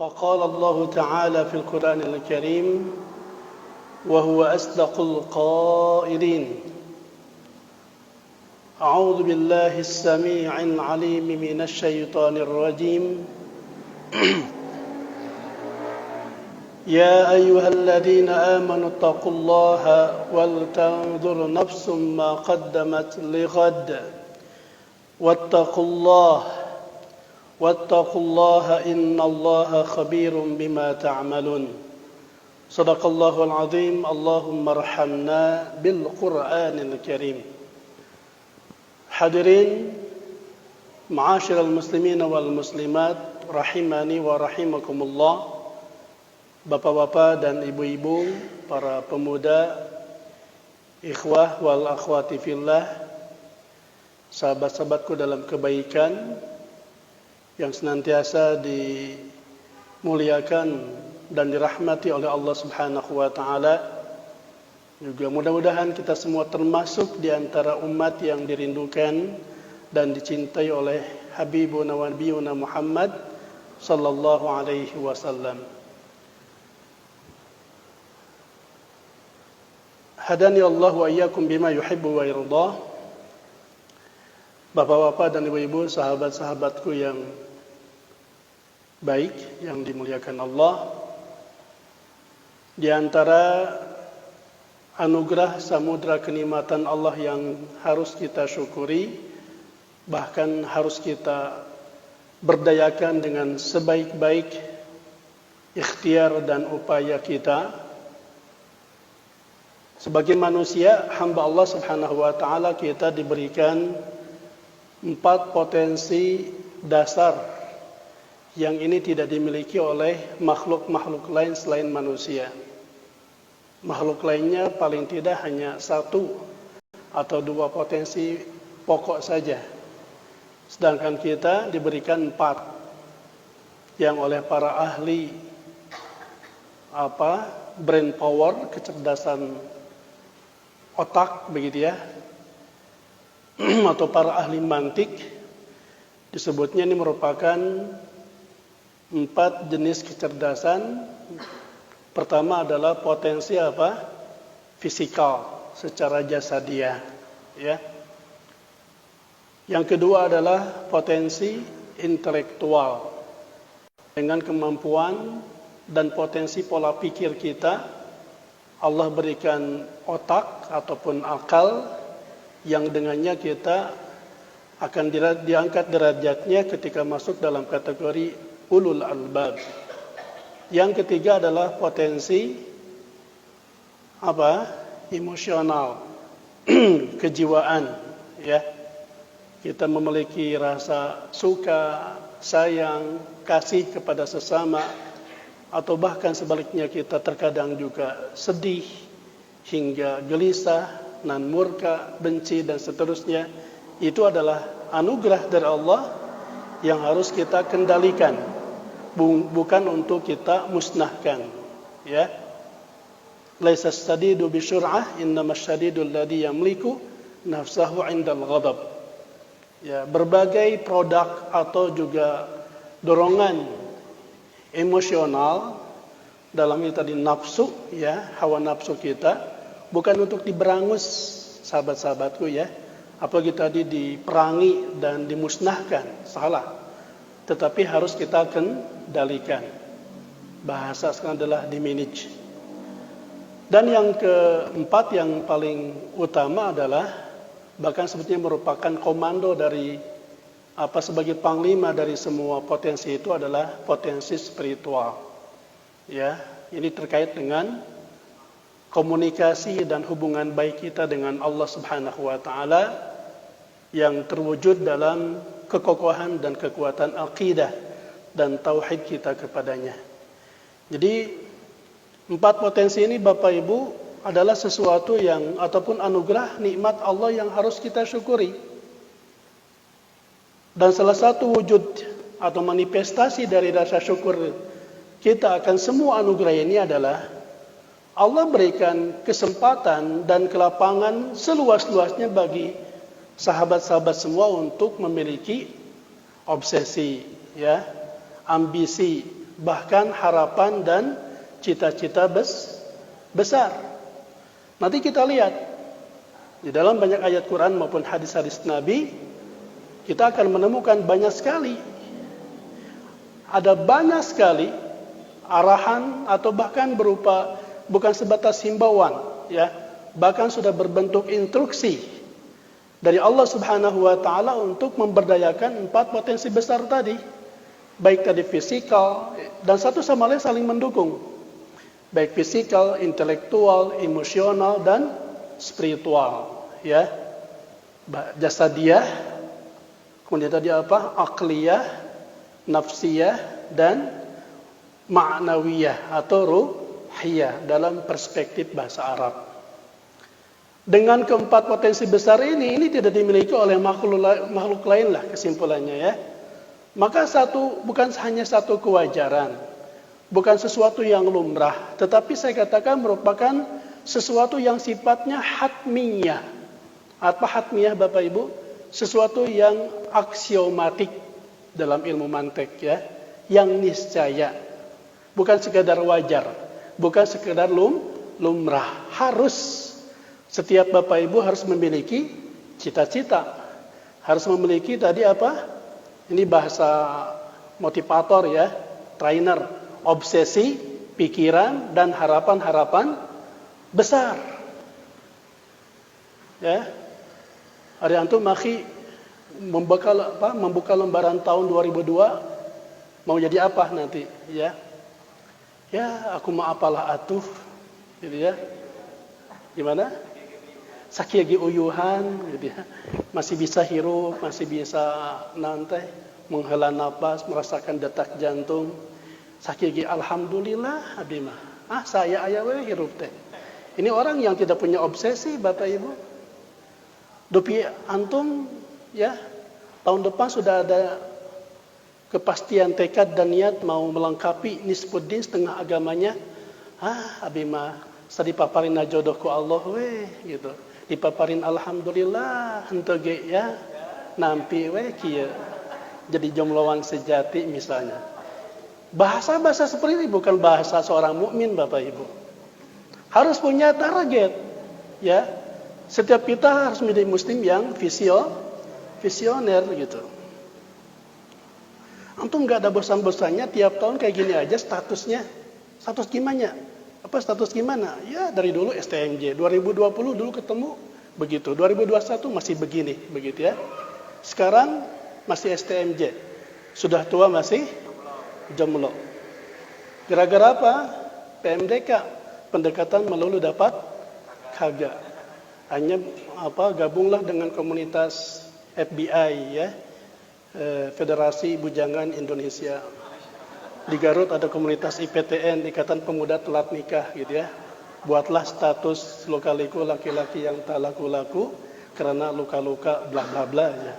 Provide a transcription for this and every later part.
وقال الله تعالى في القرآن الكريم وهو أصدق القائلين أعوذ بالله السميع العليم من الشيطان الرجيم يا أيها الذين آمنوا اتقوا الله ولتنظر نفس ما قدمت لغد واتقوا الله إن الله خبير بما تعملون صدق الله العظيم اللهم ارحمنا بالقرآن الكريم. Hadirin ma'asyiral muslimin wal muslimat rahimani wa rahimakumullah, bapak-bapak dan ibu-ibu, para pemuda, ikhwah wal akhwati fillah, sahabat-sahabatku dalam kebaikan yang senantiasa dimuliakan dan dirahmati oleh Allah Subhanahu wa taala. Juga mudah-mudahan kita semua termasuk di antara umat yang dirindukan dan dicintai oleh Habibuna wa Nabiyuna Muhammad sallallahu alaihi wasallam. Hadani Allah wa iyyakum bima yuhibbu wa yardah. Bapak-bapak dan ibu-ibu, sahabat-sahabatku yang baik yang dimuliakan Allah, di antara anugerah samudra kenikmatan Allah yang harus kita syukuri, bahkan harus kita berdayakan dengan sebaik-baik ikhtiar dan upaya kita sebagai manusia hamba Allah Subhanahu wa taala. Kita diberikan 4 potensi dasar yang ini tidak dimiliki oleh makhluk-makhluk lain selain manusia. Makhluk lainnya paling tidak hanya 1 atau 2 potensi pokok saja. Sedangkan kita diberikan 4 yang oleh para ahli brain power, kecerdasan otak begitu ya, atau para ahli mantik, disebutnya ini merupakan 4 jenis kecerdasan. Pertama adalah potensi fisikal, secara jasadiah, ya. Yang kedua adalah potensi intelektual, dengan kemampuan dan potensi pola pikir kita. Allah berikan otak ataupun akal yang dengannya kita akan diangkat derajatnya ketika masuk dalam kategori ulul albab. Yang ketiga adalah potensi emosional, kejiwaan, ya. Kita memiliki rasa suka, sayang, kasih kepada sesama, atau bahkan sebaliknya kita terkadang juga sedih hingga gelisah, nan murka, benci dan seterusnya. Itu adalah anugerah dari Allah yang harus kita kendalikan, bukan untuk kita musnahkan, ya. Laisa as-sadidu bisyur'ah innamas syadidul ladzi yamliku nafsahu 'indal ghadab. Ya, berbagai produk atau juga dorongan emosional dalam ini tadi nafsu, ya, hawa nafsu kita bukan untuk diberangus, sahabat-sahabatku, ya. Apalagi tadi diperangi dan dimusnahkan, salah. Tetapi harus kita kendalikan. Bahasa sekarang adalah dimanage. Dan yang keempat yang paling utama adalah, bahkan sebetulnya merupakan komando dari sebagai panglima dari semua potensi itu, adalah potensi spiritual. Ya, ini terkait dengan komunikasi dan hubungan baik kita dengan Allah Subhanahu wa taala yang terwujud dalam kekokohan dan kekuatan akidah dan tauhid kita kepadanya. Jadi 4 potensi ini Bapak Ibu adalah sesuatu yang ataupun anugerah nikmat Allah yang harus kita syukuri. Dan salah satu wujud atau manifestasi dari rasa syukur kita akan semua anugerah ini adalah Allah berikan kesempatan dan kelapangan seluas-luasnya bagi sahabat-sahabat semua untuk memiliki obsesi, ya, ambisi bahkan harapan dan cita-cita besar. Nanti kita lihat di dalam banyak ayat Quran maupun hadis-hadis Nabi, kita akan menemukan banyak sekali, ada banyak sekali arahan atau bahkan berupa bukan sebatas himbauan, ya, bahkan sudah berbentuk instruksi dari Allah Subhanahu wa taala untuk memberdayakan 4 potensi besar tadi, baik tadi fisikal dan satu sama lain saling mendukung. Baik fisikal, intelektual, emosional dan spiritual, ya. Jasadiyah, kemudian tadi apa? Akliyah, nafsiyah dan ma'nawiyah atau ruhiyah dalam perspektif bahasa Arab. Dengan keempat potensi besar ini tidak dimiliki oleh makhluk lain lah kesimpulannya, ya. Maka bukan hanya satu kewajaran, bukan sesuatu yang lumrah, tetapi saya katakan merupakan sesuatu yang sifatnya hatmiyah. Apa hatmiyah Bapak Ibu? Sesuatu yang aksiomatik dalam ilmu mantik, ya, yang niscaya, bukan sekedar wajar, bukan sekedar lumrah. Harus setiap Bapak Ibu harus memiliki cita-cita, harus memiliki tadi apa? Ini bahasa motivator, ya, trainer. Obsesi, pikiran dan harapan-harapan besar. Ya. Hari antum maki membuka lembaran tahun 2002 mau jadi apa nanti, ya? Ya, aku mau apalah atuh, gitu ya. Gimana? Sakiagi uyuhan, gitu ya. Masih bisa hirup, masih bisa nanti menghela napas, merasakan detak jantung. Sakigi alhamdulillah abimah. Saya aya we hirup teh. Ini orang yang tidak punya obsesi Bapak Ibu. Dupi antum, ya, tahun depan sudah ada kepastian tekad dan niat mau melengkapi nisfuddin setengah agamanya. Abimah sadipaparin jodoh ku Allah we gitu. Dipaparin alhamdulillah henteu ge, ya. Nampi we kieu. Jadi jombloan sejati misalnya. Bahasa-bahasa seperti ini bukan bahasa seorang mukmin Bapak Ibu. Harus punya target, ya. Setiap kita harus menjadi muslim yang visioner gitu. Antum nggak ada bosan-bosannya tiap tahun kayak gini aja statusnya. Status gimana? Apa status gimana? Ya dari dulu STMJ, 2020 dulu ketemu begitu, 2021 masih begini, begitu ya. Sekarang masih STMJ. Sudah tua masih jomblo. Gara-gara apa? PMDK, pendekatan melulu dapat kagak. Hanya gabunglah dengan komunitas FBI, ya, Federasi Bujangan Indonesia. Di Garut ada komunitas IPTN, Ikatan Pemuda Telat Nikah, gitu ya. Buatlah status lokaliku laki-laki yang tak laku-laku karena luka-luka bla bla bla, ya.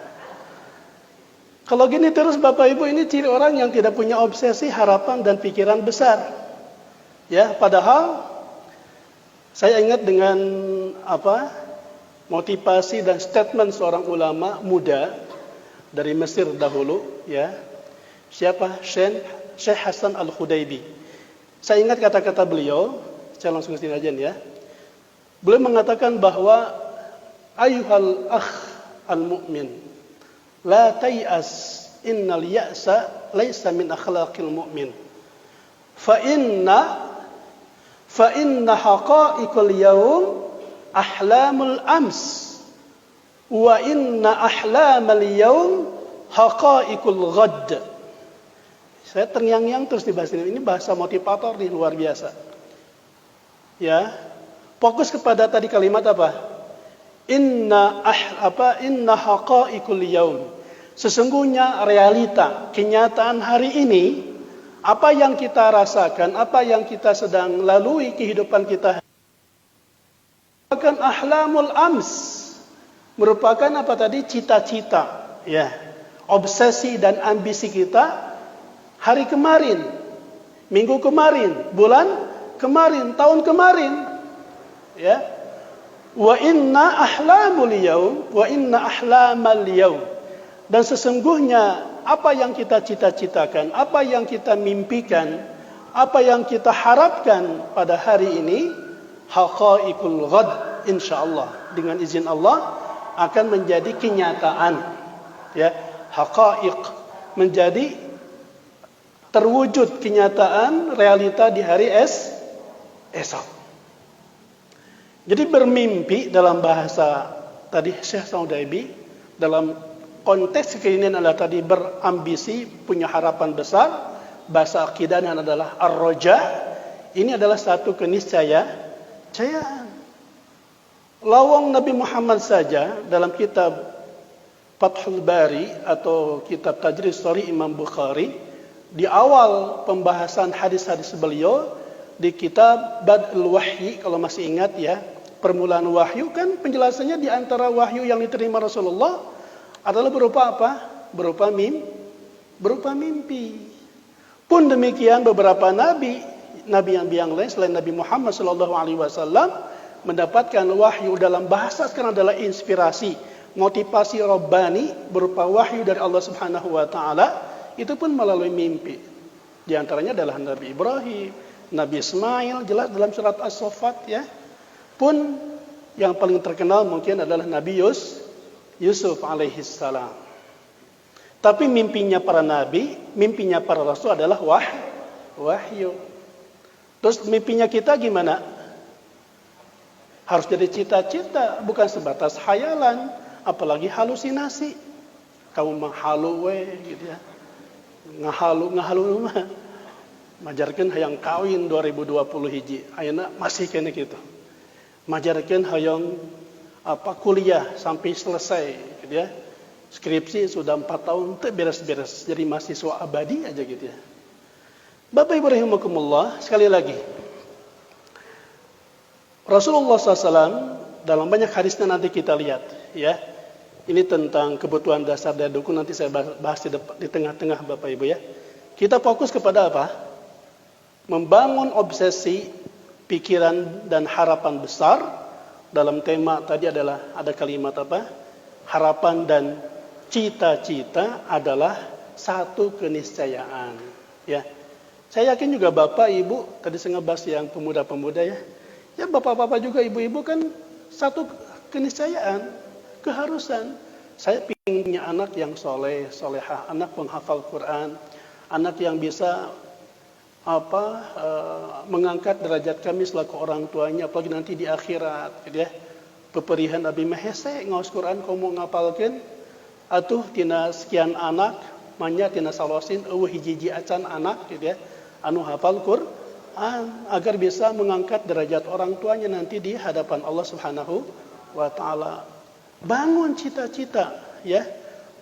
Kalau gini terus Bapak Ibu, ini ciri orang yang tidak punya obsesi, harapan dan pikiran besar. Ya, padahal saya ingat dengan motivasi dan statement seorang ulama muda dari Mesir dahulu, ya. Siapa? Syekh Hasan Al-Khudaibi. Saya ingat kata-kata beliau, saya langsung sini aja nih, ya. Beliau mengatakan bahwa ayyuhal akh al-mu'min, la tay'as, innal ya'sa laysa min akhlaqil mu'min. Fa inna haqa'iqal yawm ahlamul ams, wa inna ahlamal yawm haqa'iqul ghad. Saya terngiang-ngiang terus dibahas ini bahasa motivator nih, luar biasa. Ya. Fokus kepada tadi kalimat apa? Inna haqa'iqul yaum. Sesungguhnya realita, kenyataan hari ini, apa yang kita rasakan, apa yang kita sedang lalui kehidupan kita, merupakan ahlamul ams, merupakan apa tadi? Cita-cita, ya. Obsesi dan ambisi kita hari kemarin, minggu kemarin, bulan kemarin, tahun kemarin, ya. Wa inna ahlamal yaum, dan sesungguhnya apa yang kita cita-citakan, apa yang kita mimpikan, apa yang kita harapkan pada hari ini, haqaiqul ghad, insyaallah dengan izin Allah akan menjadi kenyataan. Ya, haqaiq menjadi terwujud kenyataan realita di hari esok. Jadi bermimpi dalam bahasa tadi Syekh Sa'udaibi dalam konteks kekinian adalah tadi berambisi, punya harapan besar. Bahasa akidahnya adalah ar-raja. Ini adalah satu keniscayaan. Lawang Nabi Muhammad saja dalam kitab Fathul Bari atau kitab Tajrid Shahih Imam Bukhari, di awal pembahasan hadis-hadis beliau di kitab Bad'ul Wahyi, kalau masih ingat ya, permulaan wahyu, kan penjelasannya di antara wahyu yang diterima Rasulullah adalah berupa apa? Berupa mimpi. Pun demikian beberapa nabi yang lain selain Nabi Muhammad SAW mendapatkan wahyu dalam bahasa sekarang adalah inspirasi, motivasi robbani berupa wahyu dari Allah Subhanahu wa taala, itu pun melalui mimpi. Di antaranya adalah Nabi Ibrahim, Nabi Ismail, jelas dalam surat As-Saffat ya. Pun yang paling terkenal mungkin adalah Nabi Yusuf alaihissalam. Tapi mimpinya para nabi, mimpinya para rasul adalah wahyu. Terus mimpinya kita gimana? Harus jadi cita-cita, bukan sebatas khayalan, apalagi halusinasi. Kamu menghalu gitu ya. Ngahalu mah. Majarkeun hayang kawin 2020 hiji. Ayeuna masih kene kitu. Majarkeun hayang kuliah sampai selesai gitu ya. Skripsi sudah 4 tahun teu beres-beres, jadi mahasiswa abadi aja gitu ya. Bapak Ibu rahimakumullah, sekali lagi Rasulullah SAW dalam banyak hadisnya nanti kita lihat ya. Ini tentang kebutuhan dasar dan dukun, nanti saya bahas di tengah-tengah Bapak Ibu ya. Kita fokus kepada apa? Membangun obsesi, pikiran dan harapan besar. Dalam tema tadi adalah ada kalimat apa? Harapan dan cita-cita adalah satu keniscayaan. Ya, saya yakin juga Bapak Ibu tadi saya ngebahas yang pemuda-pemuda ya. Ya bapak-bapak juga ibu-ibu kan satu keniscayaan, keharusan. Saya ingin punya anak yang soleh, solehah, anak penghafal Quran, anak yang bisa mengangkat derajat kami selaku orang tuanya, apalagi nanti di akhirat, gitu ya. Peperihan Abi Mahese ngaos Quran komo ngapalkeun atuh tina sekian anak, manya tina salosin eueuh hiji-hiji acan anak, gitu ya. Anu hafal Quran agar bisa mengangkat derajat orang tuanya nanti di hadapan Allah Subhanahu wa taala. Bangun cita-cita ya.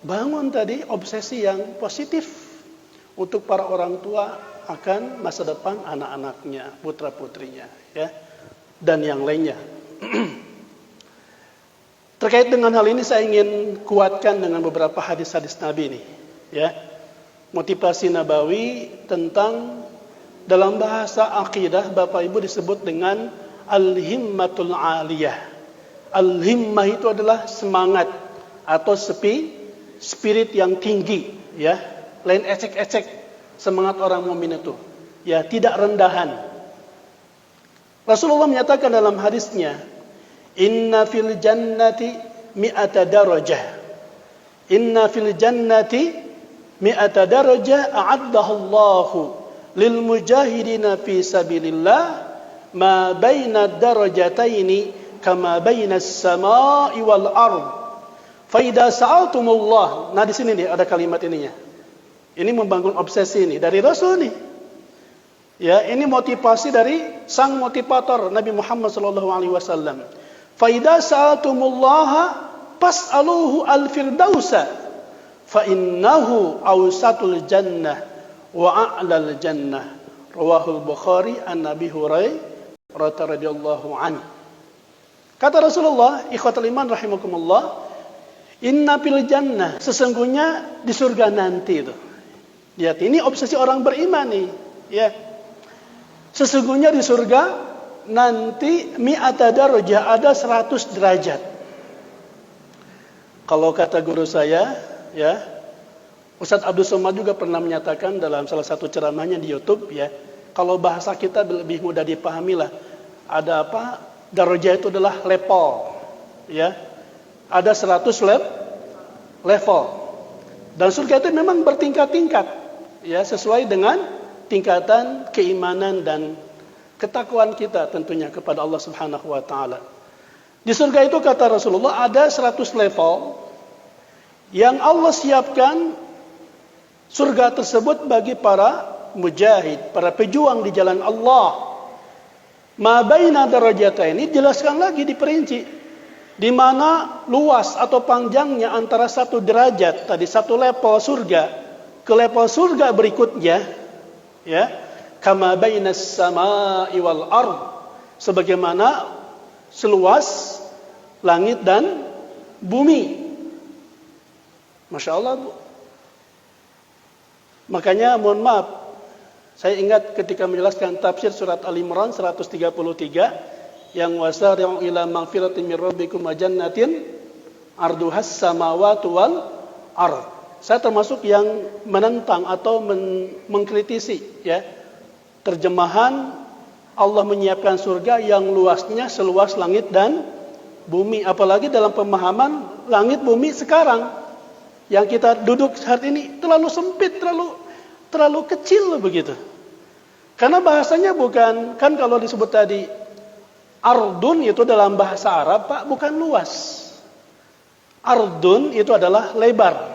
Bangun tadi obsesi yang positif untuk para orang tua akan masa depan anak-anaknya, putra-putrinya ya. Dan yang lainnya. Terkait dengan hal ini saya ingin kuatkan dengan beberapa hadis-hadis Nabi ini ya. Motivasi nabawi tentang dalam bahasa akidah Bapak Ibu disebut dengan al-himmatul aliyah. Al-himmah itu adalah semangat atau spirit yang tinggi ya. Lain ecek-ecek semangat orang mukmin itu. Ya, tidak rendahan. Rasulullah menyatakan dalam hadisnya, "Inna fil jannati mi'ata darajah. Inna fil jannati mi'ata darajah a'addahu Allahu lil mujahidina fi sabilillah ma baina darajataini kama baina as-samaa'i wal ard fa idza sa'altumullah." Nah di sini nih ada kalimat ininya. Ini membangun obsesi ini dari Rasul nih. Ya, ini motivasi dari sang motivator Nabi Muhammad sallallahu alaihi wasallam. Fa idza sa'altumullaha fas'aluhu al-firdausa fa innahu awsatul jannah wa a'lal jannah. Rawahul Bukhari an Nabi Hurairah radhiyallahu anhu. Kata Rasulullah, ikhwatul iman rahimakumullah, inna fil jannah, sesungguhnya di surga nanti itu. Lihat, ini obsesi orang beriman nih, ya. Sesungguhnya di surga nanti mi'ata darajah, ada 100 derajat. Kalau kata guru saya, ya, Ustadz Abdul Somad juga pernah menyatakan dalam salah satu ceramahnya di YouTube ya, kalau bahasa kita lebih mudah dipahami lah. Ada apa? Darajah itu adalah level, ya. Ada 100 level. Dan surga itu memang bertingkat-tingkat, ya, sesuai dengan tingkatan keimanan dan ketakwaan kita tentunya kepada Allah Subhanahu wa taala. Di surga itu kata Rasulullah ada 100 level yang Allah siapkan surga tersebut bagi para mujahid, para pejuang di jalan Allah. Ma baina darajataini dijelaskan lagi, diperinci di mana luas atau panjangnya antara satu derajat tadi, satu level surga ke level surga berikutnya, ya. Kama bainas samai wal ard, sebagaimana seluas langit dan bumi. Masya Allah, Bu. Makanya mohon maaf, saya ingat ketika menjelaskan tafsir surat Al-Imran 133 yang wasari'u ila magfiratin min rabbikum wa jannatin arduhas samawati wal ard. Saya termasuk yang menentang atau mengkritisi ya terjemahan Allah menyiapkan surga yang luasnya seluas langit dan bumi, apalagi dalam pemahaman langit bumi sekarang yang kita duduk saat ini terlalu sempit, terlalu kecil begitu. Karena bahasanya bukan, kan kalau disebut tadi ardun itu dalam bahasa Arab, Pak, bukan luas. Ardun itu adalah lebar.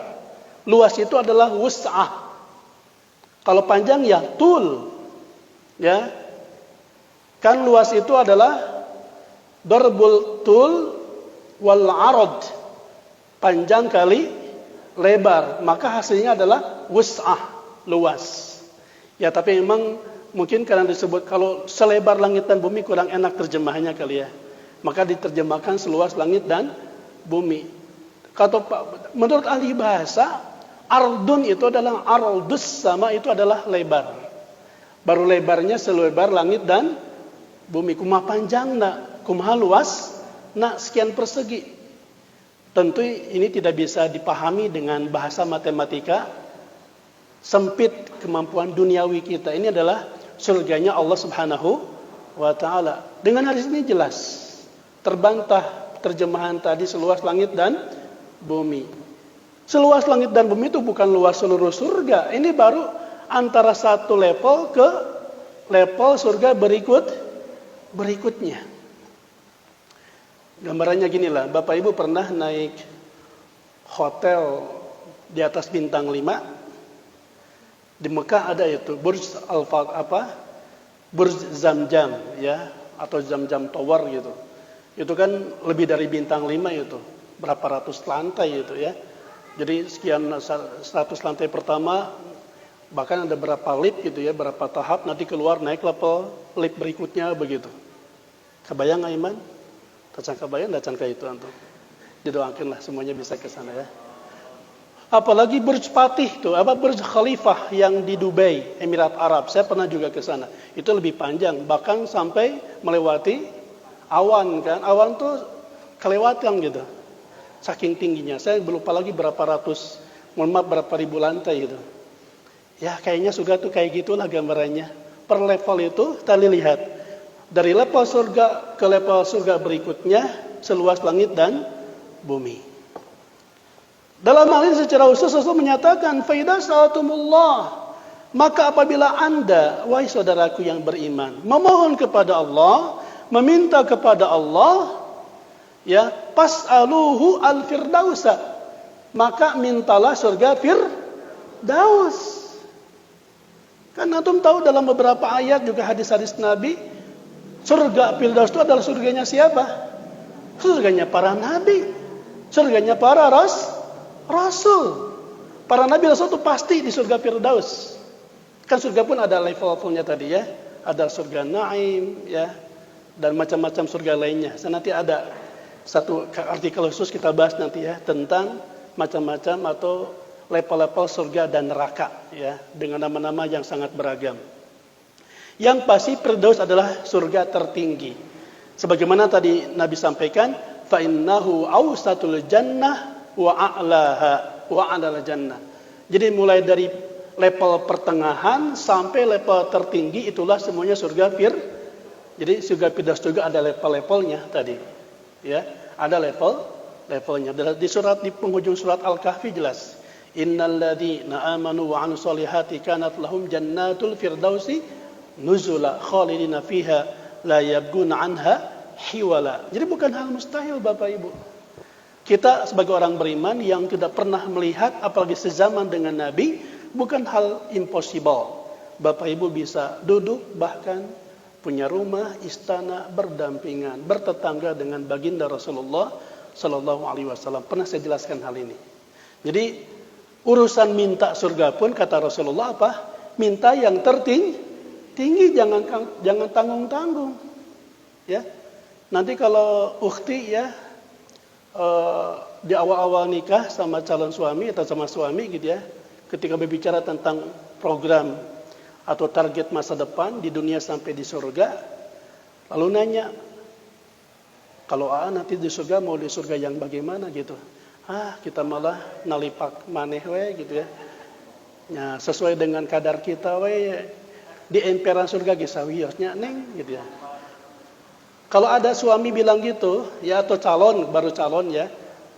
Luas itu adalah wus'ah. Kalau panjang ya tul. Ya. Kan luas itu adalah darbul tul wal arad. Panjang kali lebar, maka hasilnya adalah wus'ah, luas. Ya, tapi memang mungkin karena disebut kalau selebar langit dan bumi kurang enak terjemahannya kali ya. Maka diterjemahkan seluas langit dan bumi. Kata menurut ahli bahasa, ardun itu adalah ardus sama itu adalah lebar. Baru lebarnya selebar langit dan bumi. Kumaha panjang nak, kumaha luas nak sekian persegi. Tentu ini tidak bisa dipahami dengan bahasa matematika, sempit kemampuan duniawi kita. Ini adalah surganya Allah Subhanahu wa taala. Dengan hadis ini jelas terbantah terjemahan tadi seluas langit dan bumi. Seluas langit dan bumi itu bukan luas seluruh surga. Ini baru antara satu level ke level surga berikutnya. Gambarannya ginilah, Bapak Ibu pernah naik hotel di atas bintang 5? Di Mekah ada itu, Burj Zamzam ya, atau Zamzam Tower gitu. Itu kan lebih dari bintang 5 itu, berapa ratus lantai itu ya. Jadi sekian 100 lantai pertama, bahkan ada berapa lift gitu ya, berapa tahap, nanti keluar naik level lift berikutnya begitu. Kebayang nggak, Iman? Tacangka bayang, tacangka itu antum. Didoakanlah semuanya bisa ke sana ya. Apalagi Burj Patih tuh, Burj Khalifah yang di Dubai, Emirat Arab. Saya pernah juga ke sana. Itu lebih panjang, bahkan sampai melewati awan kan. Awan tuh kelewatan gitu. Saking tingginya. Saya lupa lagi berapa ribu lantai gitu. Ya kayaknya surga tuh kayak gitulah gambarannya. Per level itu kita lihat. Dari level surga ke level surga berikutnya seluas langit dan bumi. Dalam hal ini secara khusus Rasul menyatakan, "Fa idza sa'altumullah", maka apabila Anda, wahai saudaraku yang beriman, memohon kepada Allah, meminta kepada Allah, ya, pas'aluhu al-firdausa, maka mintalah surga Firdaus. Kan antum tahu dalam beberapa ayat juga hadis-hadis Nabi, surga Firdaus itu adalah surganya siapa? Surganya para nabi. Surganya para rasul. Para nabi rasul itu pasti di surga Firdaus. Kan surga pun ada level-levelnya tadi ya. Ada surga Naim ya. Dan macam-macam surga lainnya. Nanti ada satu artikel khusus kita bahas nanti ya. Tentang macam-macam atau level-level surga dan neraka ya. Dengan nama-nama yang sangat beragam. Yang pasti Firdaus adalah surga tertinggi. Sebagaimana tadi Nabi sampaikan, fa innahu awsatul jannah wa a'laha wa a'lal jannah. Jadi mulai dari level pertengahan sampai level tertinggi itulah semuanya surga Jadi surga Firdaus juga ada level-levelnya tadi. Ya, ada levelnya. Di penghujung surat Al-Kahfi jelas. Innal ladzina amanu wa 'amilus solihati kanat lahum jannatul firdausi nuzula khalidina fiha la yabghuna anha hiwala. Jadi bukan hal mustahil Bapak Ibu. Kita sebagai orang beriman yang tidak pernah melihat apalagi sezaman dengan Nabi, bukan hal impossible. Bapak Ibu bisa duduk bahkan punya rumah, istana berdampingan, bertetangga dengan baginda Rasulullah Sallallahu Alaihi Wasallam. Pernah saya jelaskan hal ini. Jadi urusan minta surga pun kata Rasulullah apa? Minta yang tertinggi, jangan tanggung-tanggung. Ya, nanti kalau ukhti ya di awal-awal nikah sama calon suami atau sama suami gitu ya, ketika berbicara tentang program atau target masa depan di dunia sampai di surga, lalu nanya, kalau nanti di surga mau di surga yang bagaimana gitu? Kita malah nalipak maneh we gitu ya. Nah, sesuai dengan kadar kita we di emperan surga gisawiosnya neng gitu ya. Kalau ada suami bilang gitu ya, atau baru calon ya,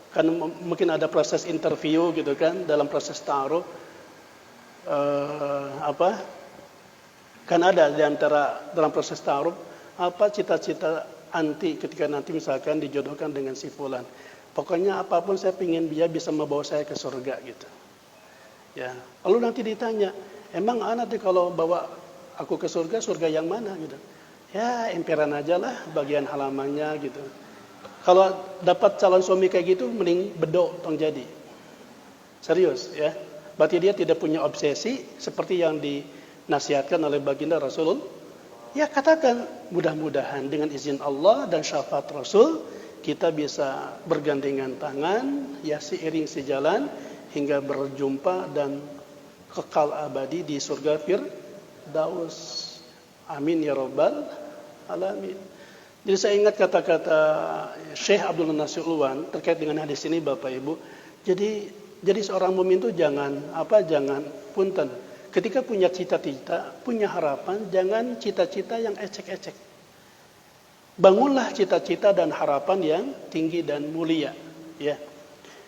kan mungkin ada proses interview gitu kan, dalam proses ta'aruf kan ada di antara dalam proses ta'aruf apa cita-cita anti ketika nanti misalkan dijodohkan dengan si fulan. Pokoknya apapun saya pingin dia bisa membawa saya ke surga gitu. Ya, lalu nanti ditanya, emang nanti kalau bawa aku ke surga yang mana gitu? Ya, emperan aja lah bagian halamannya gitu. Kalau dapat calon suami kayak gitu, mending bedok tong jadi. Serius ya. Berarti dia tidak punya obsesi seperti yang dinasihatkan oleh baginda Rasulullah. Ya katakan, mudah-mudahan dengan izin Allah dan syafaat Rasul, kita bisa bergandengan tangan, ya seiring sejalan, hingga berjumpa dan kekal abadi di surga Firdaus. Amin ya rabbal alamin. Jadi saya ingat kata-kata Syekh Abdul Nasir Ulwan terkait dengan hadis ini Bapak Ibu. Jadi seorang mukmin itu jangan punten. Ketika punya cita-cita, punya harapan, jangan cita-cita yang ecek-ecek. Bangunlah cita-cita dan harapan yang tinggi dan mulia. Ya.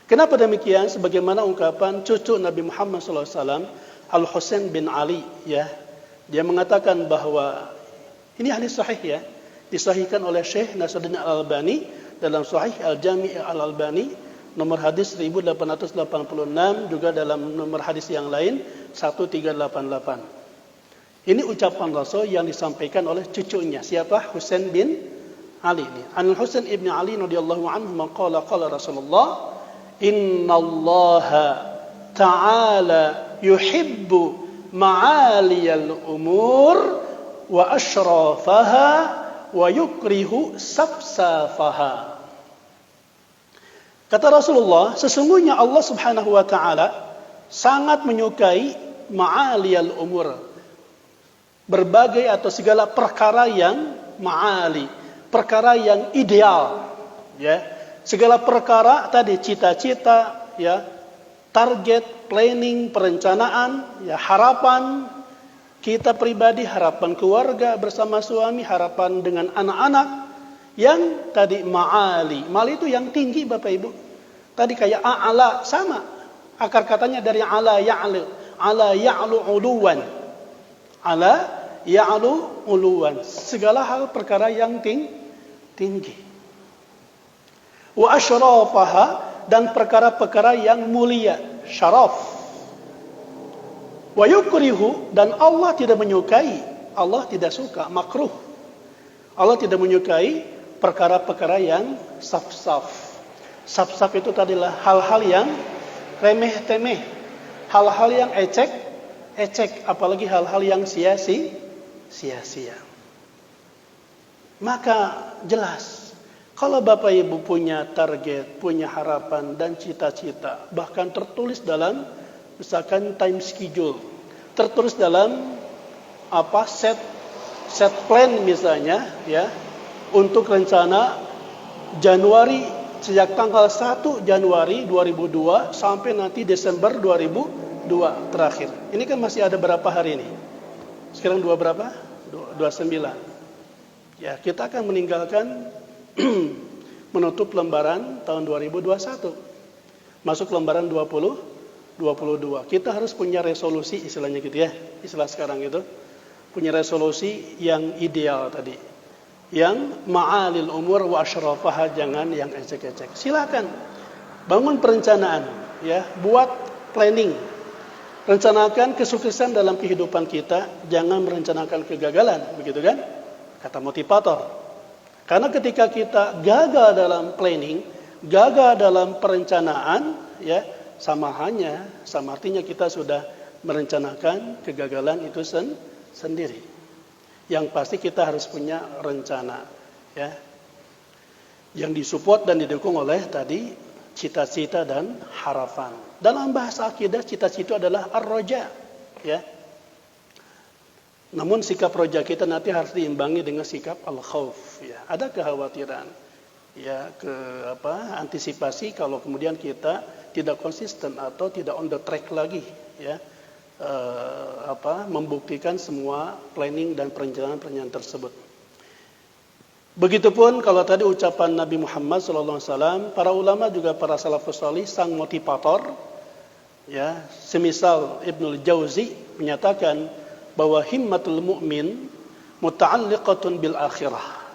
Kenapa demikian? Sebagaimana ungkapan cucu Nabi Muhammad SAW, Al-Husain bin Ali. Ya. Dia mengatakan bahwa ini hadis sahih ya, disahihkan oleh Syekh Nasruddin Al-Albani dalam Sahih Al-Jami' Al-Albani nomor hadis 1886, juga dalam nomor hadis yang lain 1388. Ini ucapan Rasul yang disampaikan oleh cucunya. Siapa? Husain bin Ali ini. Al-Husain ibn Ali radhiyallahu anhu qala Rasulullah, "Innallaha ta'ala yuhibbu ma'aliyal umur wa ashrafaha wa yukrihu sabsafaha." Kata Rasulullah, sesungguhnya Allah Subhanahu wa taala sangat menyukai ma'aliyal umur, berbagai atau segala perkara yang ma'ali, perkara yang ideal, ya. Segala perkara tadi cita-cita, ya, target, planning, perencanaan, ya, harapan kita pribadi, harapan keluarga bersama suami, harapan dengan anak-anak yang tadi ma'ali. Ma'ali itu yang tinggi Bapak Ibu. Tadi kayak a'la sama. Akar katanya dari ala ya'lu. Ala ya'lu uluwan. Ala ya'lu uluwan. Segala hal perkara yang tinggi. Wa asyrafaha, dan perkara-perkara yang mulia, syaraf. Wa yukrihu, dan Allah tidak menyukai, Allah tidak suka, makruh. Allah tidak menyukai perkara-perkara yang saf-saf. Saf-saf itu tadilah hal-hal yang remeh-temeh, hal-hal yang ecek, apalagi hal-hal yang sia-sia. Maka jelas, kalau Bapak Ibu punya target, punya harapan dan cita-cita, bahkan tertulis dalam misalkan time schedule, tertulis dalam set plan misalnya, ya, untuk rencana Januari, sejak tanggal 1 Januari 2002 sampai nanti Desember 2020. 2 terakhir. Ini kan masih ada berapa hari ini? Sekarang 2 berapa? 29. Ya, kita akan meninggalkan menutup lembaran tahun 2021. Masuk lembaran 2022. Kita harus punya resolusi istilahnya gitu ya. Istilah sekarang itu. Punya resolusi yang ideal tadi. Yang ma'alil umur wa asyrafaha, jangan yang ecek-ecek. Silakan bangun perencanaan ya, buat planning. Rencanakan kesuksesan dalam kehidupan kita, jangan merencanakan kegagalan, begitu kan? Kata motivator. Karena ketika kita gagal dalam planning, gagal dalam perencanaan, ya, sama artinya kita sudah merencanakan kegagalan itu sendiri. Yang pasti kita harus punya rencana, ya, yang disupport dan didukung oleh tadi cita-cita dan harapan. Dalam bahasa akidah, cita-cita adalah ar-roja, ya. Namun sikap roja kita nanti harus diimbangi dengan sikap al-khauf, ya. Ada kekhawatiran, ya, antisipasi kalau kemudian kita tidak konsisten atau tidak on the track lagi, ya. Membuktikan semua planning dan perencanaan tersebut. Begitupun kalau tadi ucapan Nabi Muhammad SAW, para ulama juga para salafus salih sang motivator, ya, semisal Ibnul Jauzi menyatakan bahwa himmatul mu'min muta'alliqatun bil akhirah.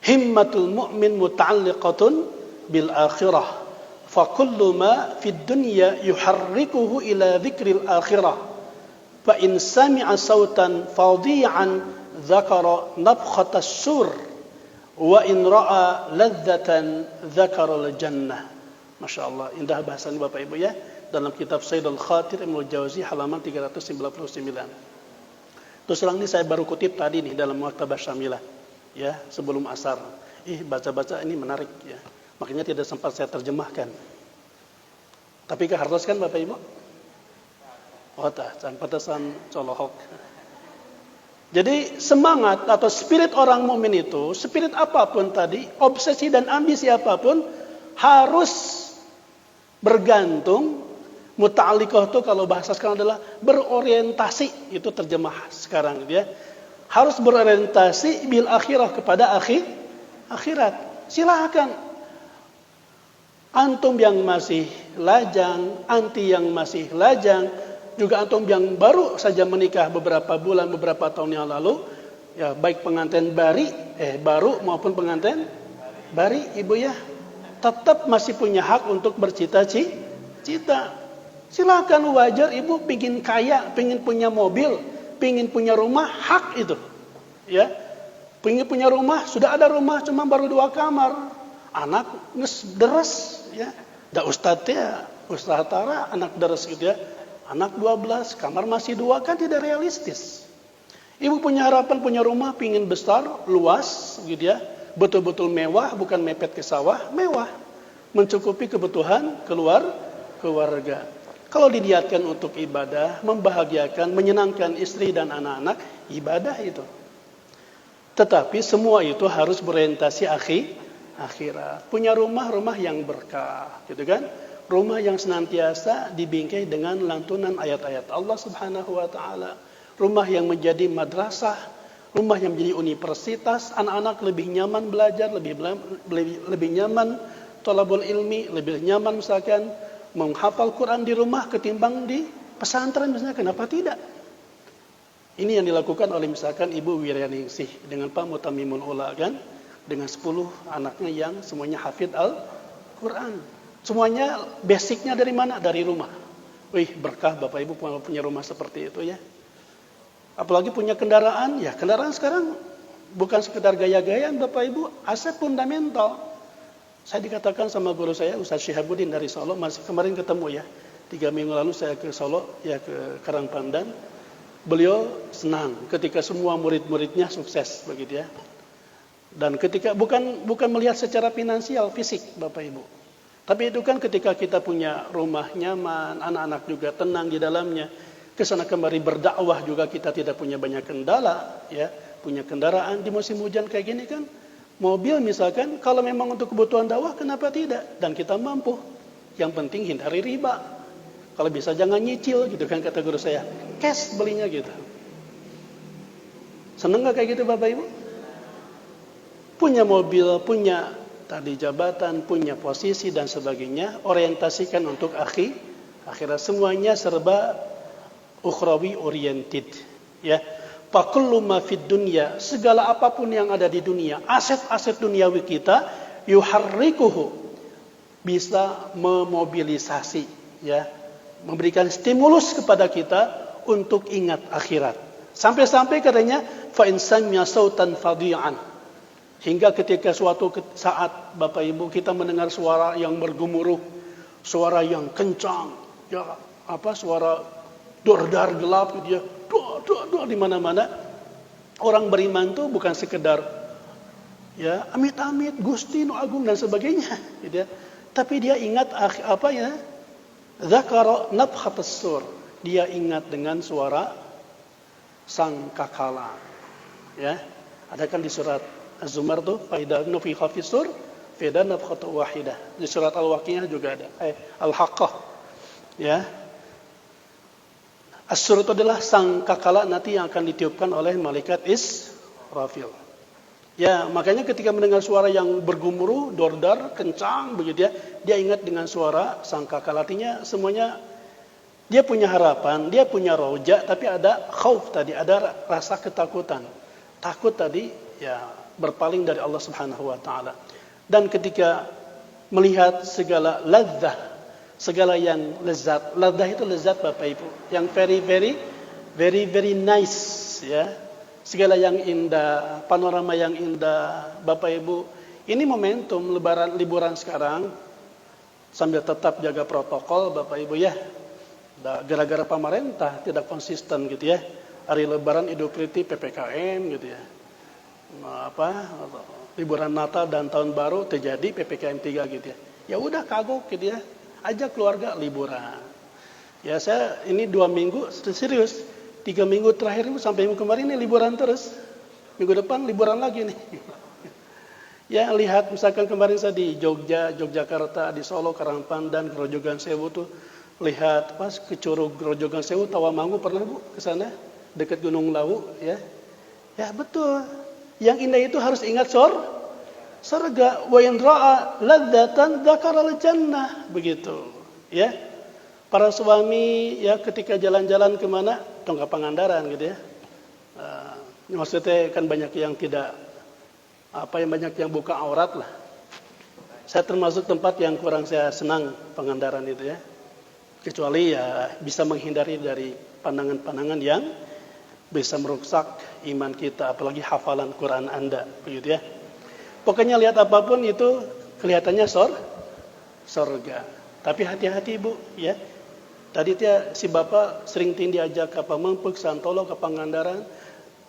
Himmatul mu'min muta'alliqatun bil akhirah. Fakullu ma fid dunya yuharrikuhu ila dzikril akhirah. Fa in sami'a sautan fadhi'an dzakara nafkhatas sur wa in ra'a ladzatan dzakara al jannah. Masyaallah, indah bahasanya Bapak Ibu ya, dalam kitab Sayyidul Khatir Ibnu Jauzi halaman 399. Terus terang ini saya baru kutip tadi nih dalam Maktabah Syamilah, ya, sebelum asar. Baca-baca ini menarik ya. Makanya tidak sempat saya terjemahkan. Tapi harus kan Bapak Ibu? Jangan patasan colohok. Jadi semangat atau spirit orang mukmin itu, spirit apapun tadi, obsesi dan ambisi apapun harus bergantung. Muta'alliqah itu kalau bahasa sekarang adalah berorientasi, itu terjemah sekarang dia. Harus berorientasi bil akhirah, kepada akhirat. Silakan. Antum yang masih lajang, anti yang masih lajang, juga antum yang baru saja menikah beberapa bulan, beberapa tahun yang lalu, ya, baik pengantin baru maupun pengantin bari, ibu ya, tetap masih punya hak untuk bercita-cita. Silakan, wajar ibu pingin kaya, pingin punya mobil, pingin punya rumah, hak itu, ya. Pingin punya rumah, sudah ada rumah, cuma baru 2 kamar. Anak deres, ya. Da ustadznya, ustadz Tara, anak deres gitu ya. Anak 12, kamar masih 2, kan tidak realistis. Ibu punya harapan, punya rumah, pingin besar, luas, gitu ya. Betul-betul mewah, bukan mepet ke sawah, mewah. Mencukupi kebutuhan keluarga. Kalau diniatkan untuk ibadah, membahagiakan, menyenangkan istri dan anak-anak, ibadah itu. Tetapi semua itu harus berorientasi akhirat. Punya rumah yang berkah, gitu kan? Rumah yang senantiasa dibingkai dengan lantunan ayat-ayat Allah Subhanahu wa taala. Rumah yang menjadi madrasah, rumah yang menjadi universitas, anak-anak lebih nyaman belajar, lebih nyaman thalabul ilmi, lebih nyaman misalkan menghafal Quran di rumah ketimbang di pesantren misalnya. Kenapa tidak? Ini yang dilakukan oleh misalkan Ibu Wiryaningsih dengan Pak Mutamimul Ula kan? Dengan 10 anaknya yang semuanya hafid Al-Quran. Semuanya basicnya dari mana? Dari rumah. Wih, berkah Bapak Ibu punya rumah seperti itu ya. Apalagi punya kendaraan, ya kendaraan sekarang bukan sekedar gaya-gayaan Bapak Ibu, aset fundamental. Saya dikatakan sama guru saya, Ustaz Syihabuddin dari Solo, masih kemarin ketemu ya. 3 minggu lalu saya ke Solo, ya ke Karangpandan. Beliau senang ketika semua murid-muridnya sukses begitu ya. Dan ketika bukan melihat secara finansial, fisik Bapak Ibu. Tapi itu kan ketika kita punya rumah nyaman, anak-anak juga tenang di dalamnya, kesana kemari berdakwah juga kita tidak punya banyak kendala, ya, punya kendaraan di musim hujan kayak gini kan, mobil misalkan, kalau memang untuk kebutuhan dakwah kenapa tidak? Dan kita mampu. Yang penting hindari riba. Kalau bisa jangan nyicil gitu kan kata guru saya. Cash belinya gitu. Seneng gak kayak gitu Bapak Ibu? Punya mobil, punya tadi jabatan, punya posisi dan sebagainya, orientasikan untuk akhirat, semuanya serba ukhrawi oriented, ya. Fakullu ma fid dunya, segala apapun yang ada di dunia, aset-aset duniawi kita, yuharrikuhu, bisa memobilisasi, ya, memberikan stimulus kepada kita untuk ingat akhirat. Sampai-sampai katanya fa insamiya sautan fadhi'an, hingga ketika suatu saat Bapak Ibu kita mendengar suara yang bergemuruh, suara yang kencang, ya suara dor-dar gelap gitu ya, dor di mana-mana. Orang beriman tuh bukan sekedar ya amit-amit Gusti nu agung dan sebagainya gitu ya. Tapi dia ingat zakara nafhatas sur. Dia ingat dengan suara sang kakala. Ya. Ada kan di surat Az-Zumar tuh faida nufikha fis-sur faida nafkhatu wahidah. Di surat Al-Waqiah juga ada. Al-Haqqah. Ya. As-sur itu adalah sang kakala nanti yang akan ditiupkan oleh malaikat Israfil. Ya, makanya ketika mendengar suara yang bergemuruh, dordar, kencang begitu ya, dia ingat dengan suara sang kakala. Artinya semuanya dia punya harapan, dia punya roja, tapi ada khauf tadi, ada rasa ketakutan. Takut tadi ya berpaling dari Allah Subhanahu wa taala. Dan ketika melihat segala ladzah, segala yang lezat. Ladzah itu lezat Bapak Ibu, yang very nice ya. Segala yang indah, panorama yang indah, Bapak Ibu. Ini momentum liburan sekarang sambil tetap jaga protokol Bapak Ibu ya. Gara-gara pemerintah tidak konsisten gitu ya. Hari Lebaran, Idul Fitri, PPKM gitu ya. Liburan Natal dan Tahun Baru terjadi PPKM 3 gitu ya. Ya udah kagok gitu ya. Ajak keluarga liburan. Ya saya ini 2 minggu serius. 3 minggu terakhir itu sampai minggu kemarin ini liburan terus. Minggu depan liburan lagi nih. Ya lihat misalkan kemarin saya di Yogyakarta, di Solo, Karangpandan, Grojogan Sewu tuh lihat pas ke Curug Grojogan Sewu, Tawangmangu pernah Bu ke sana dekat Gunung Lawu ya. Ya betul. Yang indah itu harus ingat surga. Wa in ra'a ladzatan dzakaral jannah begitu. Ya. Para suami ya ketika jalan-jalan kemana, tong ke Pangandaran gitu ya. Maksudnya kan banyak yang tidak banyak yang buka aurat lah. Saya termasuk tempat yang kurang saya senang Pangandaran itu ya. Kecuali ya bisa menghindari dari pandangan-pandangan yang bisa merusak iman kita, apalagi hafalan Quran Anda begitu ya. Pokoknya lihat apapun itu kelihatannya surga. Tapi hati-hati Bu ya. Tadi si Bapak sering diajak ke Pamengpeuk, Santolo, ke Pangandaran,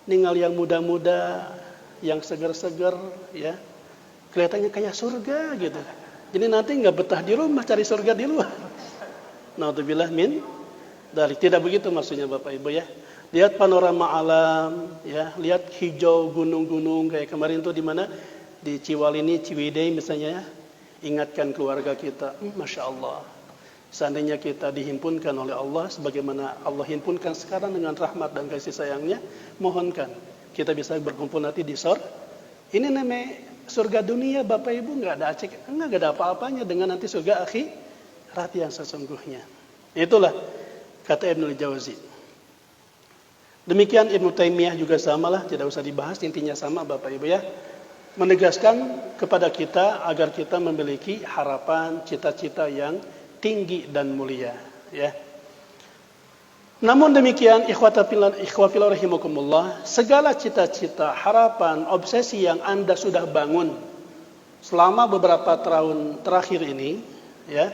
ninggal yang muda-muda, yang seger-seger, ya, kelihatannya kayak surga gitu. Jadi nanti nggak betah di rumah, cari surga di luar. Naudzubillah min dzalik. Tidak begitu maksudnya Bapak Ibu ya. Lihat panorama alam, ya, lihat hijau gunung-gunung kayak kemarin tuh di mana di Ciwalini, Ciwidey misalnya, ya. Ingatkan keluarga kita, masya Allah. Seandainya kita dihimpunkan oleh Allah sebagaimana Allah himpunkan sekarang dengan rahmat dan kasih sayangnya, mohonkan kita bisa berkumpul nanti di surga. Ini namanya surga dunia Bapak Ibu, nggak ada apa-apanya dengan nanti surga akhirat yang sesungguhnya. Itulah kata Ibnu Jauzi. Demikian Ibnu Taimiyah juga samalah, tidak usah dibahas, intinya sama Bapak Ibu ya. Menegaskan kepada kita agar kita memiliki harapan, cita-cita yang tinggi dan mulia ya. Namun demikian ikhwafillah rahimakumullah, segala cita-cita, harapan, obsesi yang Anda sudah bangun selama beberapa tahun terakhir ini ya.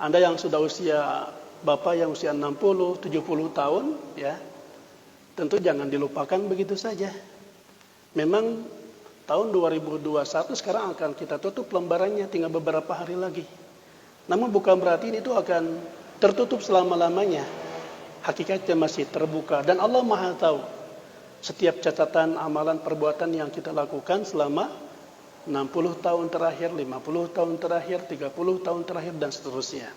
Anda yang sudah usia Bapak yang usia 60, 70 tahun ya. Tentu jangan dilupakan begitu saja. Memang tahun 2021 sekarang akan kita tutup lembarannya, tinggal beberapa hari lagi. Namun bukan berarti itu akan tertutup selama-lamanya. Hakikatnya masih terbuka. Dan Allah Maha tahu setiap catatan, amalan, perbuatan yang kita lakukan selama 60 tahun terakhir, 50 tahun terakhir, 30 tahun terakhir, dan seterusnya.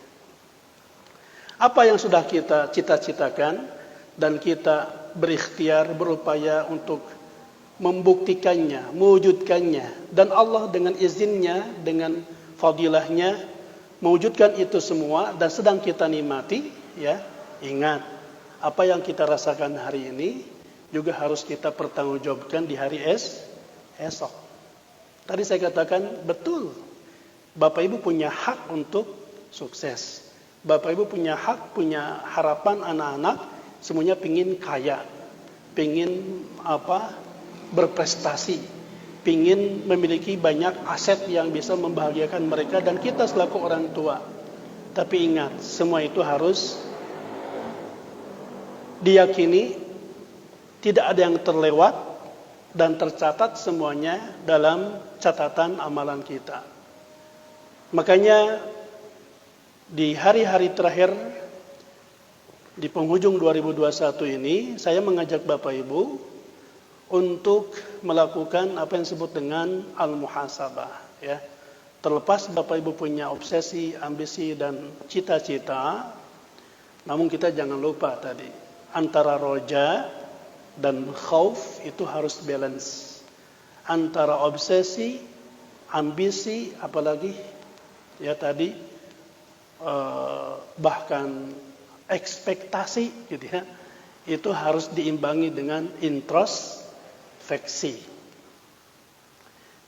Apa yang sudah kita cita-citakan dan kita berikhtiar, berupaya untuk membuktikannya, mewujudkannya, dan Allah dengan izinnya, dengan fadilahnya mewujudkan itu semua dan sedang kita nikmati, ya, ingat apa yang kita rasakan hari ini juga harus kita pertanggungjawabkan di hari esok. Tadi saya katakan betul, Bapak Ibu punya hak untuk sukses. Bapak Ibu punya hak, punya harapan anak-anak semuanya pingin kaya, pingin berprestasi, pingin memiliki banyak aset yang bisa membahagiakan mereka dan kita selaku orang tua. Tapi ingat, semua itu harus diyakini, tidak ada yang terlewat dan tercatat semuanya dalam catatan amalan kita. Makanya di hari-hari terakhir di penghujung 2021 ini, saya mengajak Bapak Ibu untuk melakukan apa yang disebut dengan al-muhasabah, ya. Terlepas Bapak Ibu punya obsesi, ambisi dan cita-cita, namun kita jangan lupa tadi antara roja dan khauf itu harus balance. Antara obsesi, ambisi, apalagi ya tadi bahkan ekspektasi gitu ya, itu harus diimbangi dengan introspeksi.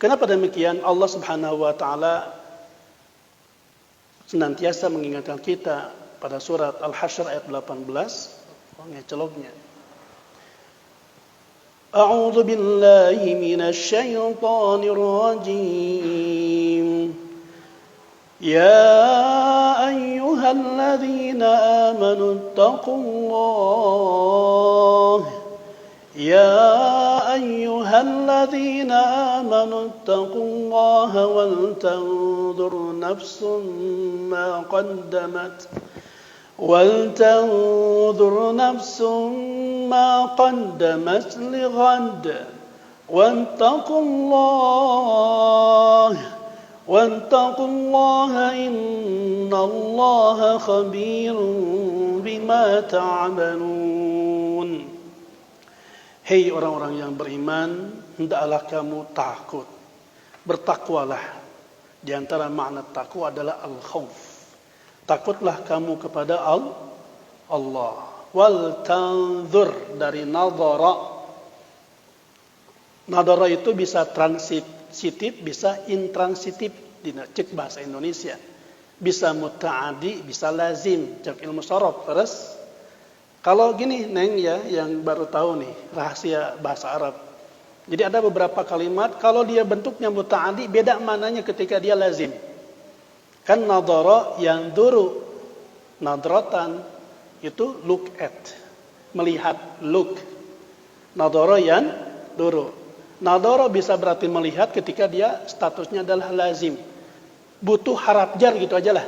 Kenapa demikian? Allah Subhanahu wa taala senantiasa mengingatkan kita pada surat Al-Hasyr ayat 18. Celoknya. A'udzu billahi minasy syaithanir rajim. Ya ayyuhalladzina amanu taqullaha يا أيها الذين آمنوا اتقوا الله ولتنظر نفس ما قدمت لغد واتقوا الله إن الله خبير بما تعملون. Hei orang-orang yang beriman, hendaklah kamu takut. Bertakwalah. Di antara makna takwa adalah al-khauf. Takutlah kamu kepada Allah. Wal tanzur dari nadhara. Nadhara itu bisa transitif, bisa intransitif. Cek bahasa Indonesia. Bisa muta'adi, bisa lazim. Cek ilmu sorof. Terus kalau gini Neng ya, yang baru tahu nih rahasia bahasa Arab. Jadi ada beberapa kalimat kalau dia bentuknya muta'addi beda maknanya ketika dia lazim. Kan nadhara yang duru, nadratan itu look at, melihat, look. Nadhara yang duru. Nadhara bisa berarti melihat ketika dia statusnya adalah lazim. Butuh harap jar gitu aja lah.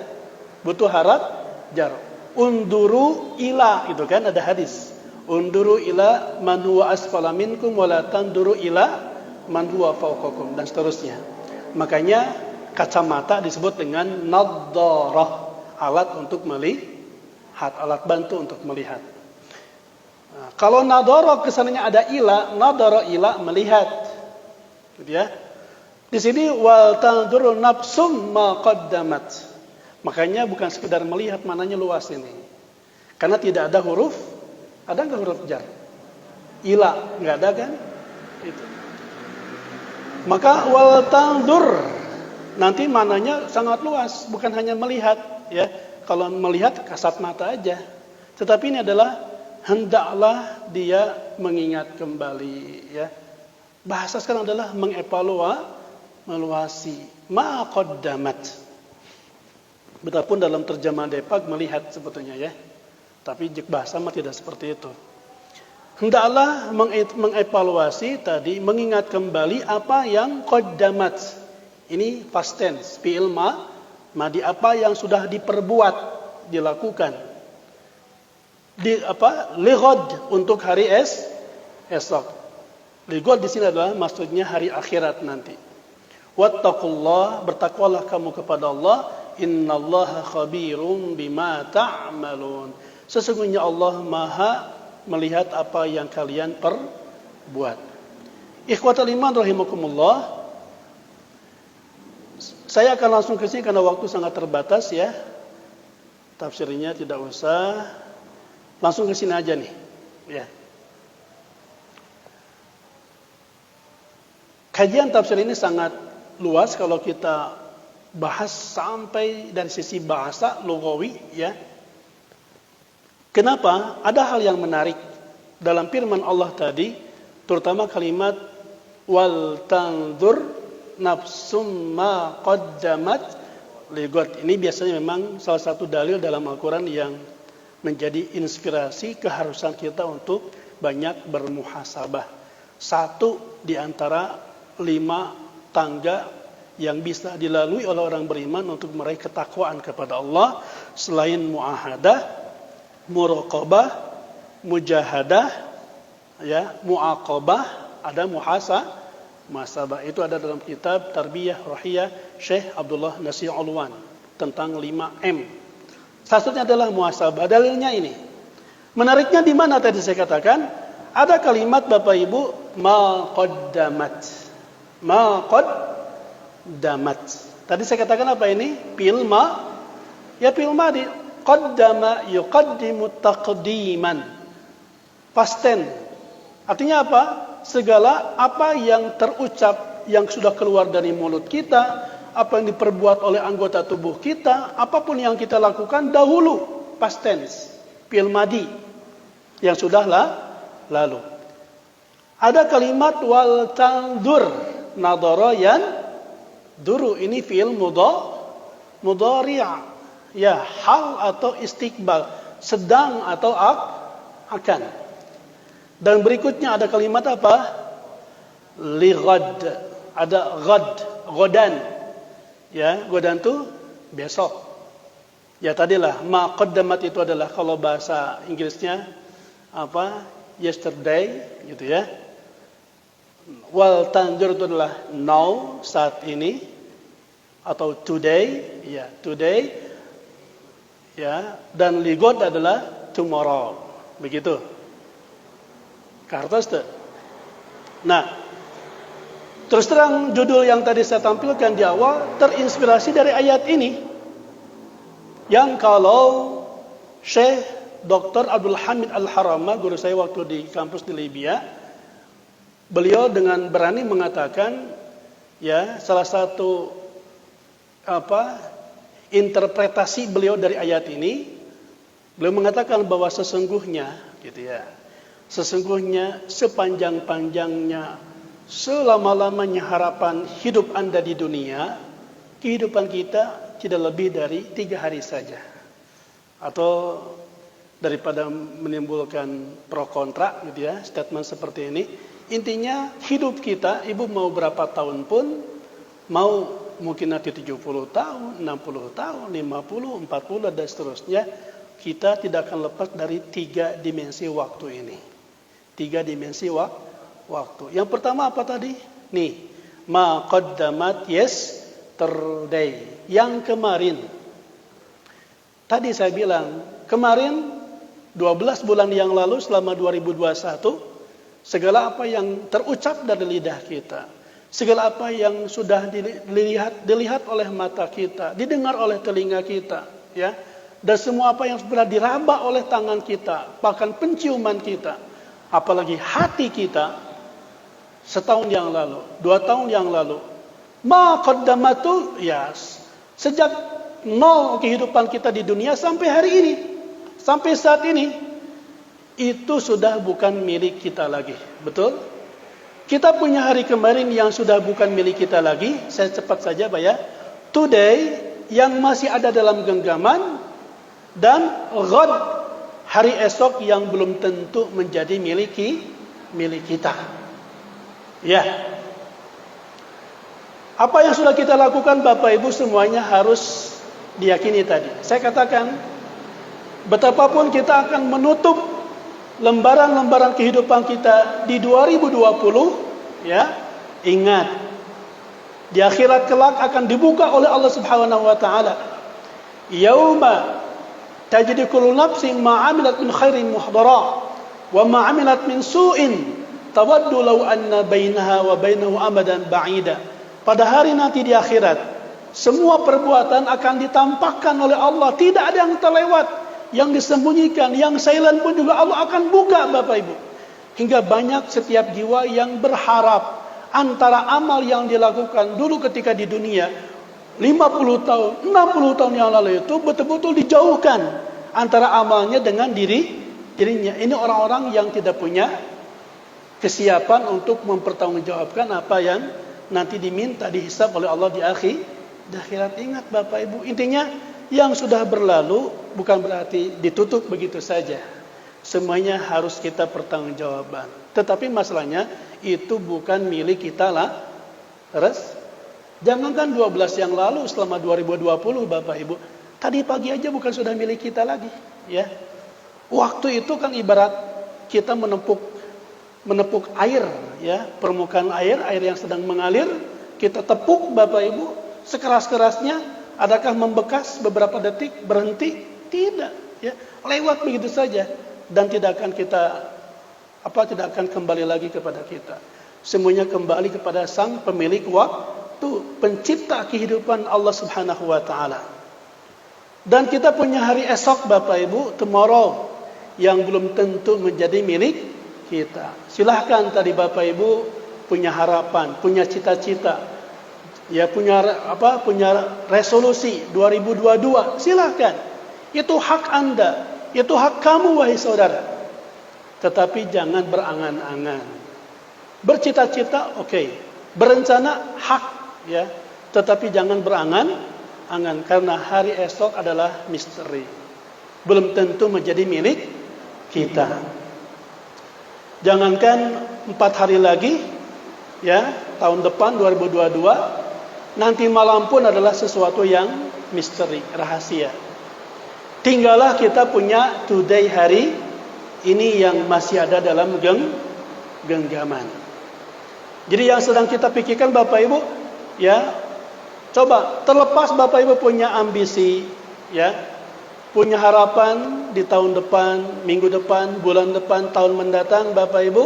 Butuh harap jar. Unduru ila, itu kan ada hadis. Unduru ila man huwa asfala minkum wa la tanduru ila man huwa fawqakum dan seterusnya. Makanya kacamata disebut dengan nadharah, alat untuk melihat, alat bantu untuk melihat. Nah, kalau nadharah kesannya ada ila, nadharah ila melihat. Gitu ya. Di sini wal tanduru nafsum ma qaddamat. Makanya bukan sekedar melihat, mananya luas ini. Karena tidak ada huruf, ada nggak huruf jar? Ila, nggak ada kan? Itu. Maka wal tandur nanti mananya sangat luas, bukan hanya melihat, ya. Kalau melihat kasat mata aja. Tetapi ini adalah hendaklah dia mengingat kembali, ya. Bahasa sekarang adalah mengevaluasi ma qaddamat. Betapun dalam terjemahan Depak melihat sebetulnya ya. Tapi bahasa mah tidak seperti itu. Hendaklah mengevaluasi tadi, mengingat kembali apa yang qaddamat. Ini past tense, fi'il madi apa yang sudah diperbuat, dilakukan. Lighad untuk hari esok. Lighad di sini adalah maksudnya hari akhirat nanti. Wattaqullah, bertakwalah kamu kepada Allah. Innallaha khabirum bima ta'malun. Sesungguhnya Allah Maha melihat apa yang kalian perbuat. Ikhwatal iman rahimakumullah. Saya akan langsung ke sini karena waktu sangat terbatas ya. Tafsirnya tidak usah. Langsung ke sini aja nih. Ya. Kajian tafsir ini sangat luas kalau kita bahas sampai dari sisi bahasa lugawi ya. Kenapa? Ada hal yang menarik dalam firman Allah tadi, terutama kalimat wal tanzur nafsum ma qaddamat ligat. Ini biasanya memang salah satu dalil dalam Al-Qur'an yang menjadi inspirasi keharusan kita untuk banyak bermuhasabah. Satu di antara 5 tangga yang bisa dilalui oleh orang beriman untuk meraih ketakwaan kepada Allah selain muahadah, muraqabah, mujahadah, ya, muaqabah, ada muhasabah. Itu ada dalam kitab Tarbiyah Ruhiyah Syekh Abdullah Nasir Alwan tentang 5M. Satunya adalah muhasabah. Dalilnya ini. Menariknya di mana tadi saya katakan? Ada kalimat Bapak Ibu ma qaddamat. Tadi saya katakan apa ini? Pilma. Ya pilma di qaddama yuqaddimu taqdiman. Past tense. Artinya apa? Segala apa yang terucap yang sudah keluar dari mulut kita, apa yang diperbuat oleh anggota tubuh kita, apapun yang kita lakukan dahulu, past tense, fi'il madi yang sudahlah lalu. Ada kalimat wal tanzur, nadhara yan duru, ini fi'il mudhari', ya, hal atau istiqbal, sedang atau akan. Dan berikutnya ada kalimat apa? Lighad, ada godan. Ya, godan itu besok. Ya tadilah ma qaddamat itu adalah kalau bahasa Inggrisnya apa? Yesterday gitu ya. Wal tanzur itu adalah now, saat ini, atau today, ya, today. Ya, dan lighad adalah tomorrow. Begitu. Kartos tuh. Nah, terus terang judul yang tadi saya tampilkan di awal terinspirasi dari ayat ini. Yang kalau Syekh Dr. Abdul Hamid Al-Harama, guru saya waktu di kampus di Libya, beliau dengan berani mengatakan, ya, salah satu interpretasi beliau dari ayat ini, beliau mengatakan bahwa sesungguhnya, gitu ya, sesungguhnya sepanjang-panjangnya, selama-lamanya harapan hidup Anda di dunia, kehidupan kita tidak lebih dari 3 hari saja. Atau daripada menimbulkan pro kontra gitu ya, statement seperti ini. Intinya hidup kita, ibu mau berapa tahun pun, mau mungkin nanti 70 tahun, 60 tahun, 50, 40 dan seterusnya, kita tidak akan lepas dari 3 dimensi waktu ini. 3 dimensi waktu. Yang pertama apa tadi? Nih, ma qaddamat yesterday. Yang kemarin. Tadi saya bilang, kemarin 12 bulan yang lalu selama 2021, segala apa yang terucap dari lidah kita, segala apa yang sudah dilihat oleh mata kita, didengar oleh telinga kita, ya, dan semua apa yang sudah diraba oleh tangan kita, bahkan penciuman kita, apalagi hati kita, setahun yang lalu, 2 tahun yang lalu, ma qaddamatu, ya, sejak nol kehidupan kita di dunia sampai hari ini, sampai saat ini, itu sudah bukan milik kita lagi. Betul? Kita punya hari kemarin yang sudah bukan milik kita lagi. Saya cepat saja Pak ya. Today yang masih ada dalam genggaman, dan ghad, hari esok yang belum tentu menjadi milik kita. Ya. Apa yang sudah kita lakukan Bapak Ibu semuanya harus diyakini tadi. Saya katakan, betapapun kita akan menutup lembaran-lembaran kehidupan kita di 2020, ya, ingat, di akhirat kelak akan dibuka oleh Allah Subhanahu wa taala Yauma tajidi kullu nafsin ma 'amilat min khairin muhdara wa ma 'amilat min su'in tawaddu law anna bainaha wa bainahu amadan ba'ida. Pada hari nanti di akhirat, semua perbuatan akan ditampakkan oleh Allah, tidak ada yang terlewat, yang disembunyikan, yang silent pun juga Allah akan buka, Bapak Ibu. Hingga banyak setiap jiwa yang berharap antara amal yang dilakukan dulu ketika di dunia 50 tahun, 60 tahun yang lalu itu betul-betul dijauhkan antara amalnya dengan dirinya. Ini orang-orang yang tidak punya kesiapan untuk mempertanggungjawabkan apa yang nanti diminta dihisab oleh Allah di akhirat. Ingat Bapak Ibu, intinya yang sudah berlalu bukan berarti ditutup begitu saja. Semuanya harus kita pertanggungjawaban. Tetapi masalahnya itu bukan milik kita lah. Terus jangankan 12 yang lalu, selama 2020 Bapak Ibu, tadi pagi aja bukan sudah milik kita lagi, ya. Waktu itu kan ibarat kita menepuk air, ya, permukaan air yang sedang mengalir, kita tepuk Bapak Ibu, sekeras-kerasnya, adakah membekas beberapa detik, berhenti? Tidak, ya. Lewat begitu saja dan tidak akan kembali lagi kepada kita. Semuanya kembali kepada Sang pemilik waktu, pencipta kehidupan Allah Subhanahu wa taala. Dan kita punya hari esok Bapak Ibu, tomorrow, yang belum tentu menjadi milik kita. Silahkan tadi Bapak Ibu punya harapan, punya cita-cita, ya, punya resolusi 2022, silahkan. Itu hak Anda, itu hak kamu wahai saudara. Tetapi jangan berangan-angan. Bercita-cita oke, berencana hak, ya, tetapi jangan berangan-angan karena hari esok adalah misteri. Belum tentu menjadi milik kita. Jangankan 4 hari lagi, ya, tahun depan 2022, nanti malam pun adalah sesuatu yang misteri, rahasia. Tinggallah kita punya today, hari ini yang masih ada dalam genggaman. Jadi yang sedang kita pikirkan Bapak Ibu, ya, coba terlepas Bapak Ibu punya ambisi, ya, punya harapan di tahun depan, minggu depan, bulan depan, tahun mendatang Bapak Ibu,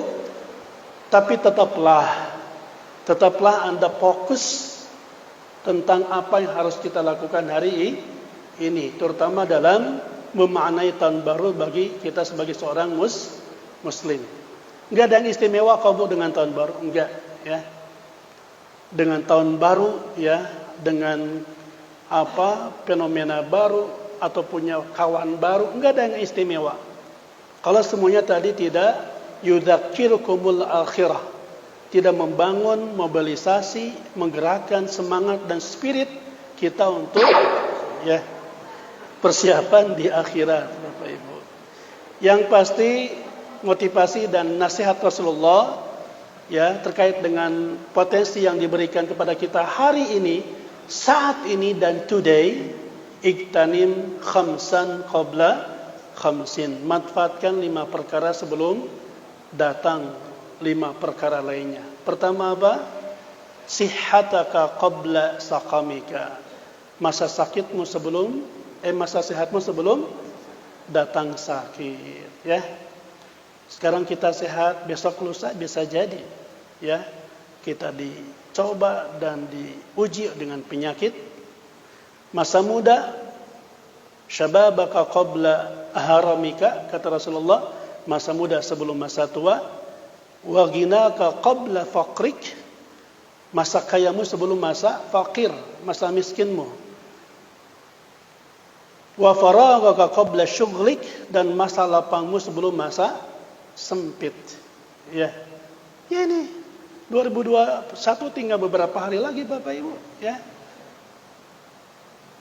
tapi tetaplah Anda fokus tentang apa yang harus kita lakukan hari ini, terutama dalam memaknai tahun baru bagi kita sebagai seorang muslim. Enggak ada yang istimewa kok Bu dengan tahun baru, enggak, ya. Dengan tahun baru, ya, dengan fenomena baru atau punya kawan baru, enggak ada yang istimewa. Kalau semuanya tadi tidak yudzakirukumul akhirah, tidak membangun mobilisasi, menggerakkan semangat dan spirit kita untuk, ya, persiapan di akhirat Bapak Ibu. Yang pasti motivasi dan nasihat Rasulullah, ya, terkait dengan potensi yang diberikan kepada kita hari ini, saat ini dan today, iktanim khamsan qabla khamsin. Manfaatkan 5 perkara sebelum datang 5 perkara lainnya. Pertama apa? Sihhataka qabla saqamika. Masa sehatmu sebelum datang sakit, ya. Sekarang kita sehat, besok lusa bisa jadi, ya, kita dicoba dan diuji dengan penyakit. Masa muda, syababaka qabla haramika, kata Rasulullah, masa muda sebelum masa tua. Wa ghinaka qabla faqrik, masa kayamu sebelum masa fakir, masa miskinmu. Wa faraghaka qabla syughlik, dan masa lapangmu sebelum masa sempit, ya. Ya, ini 2021 tinggal beberapa hari lagi Bapak Ibu, ya.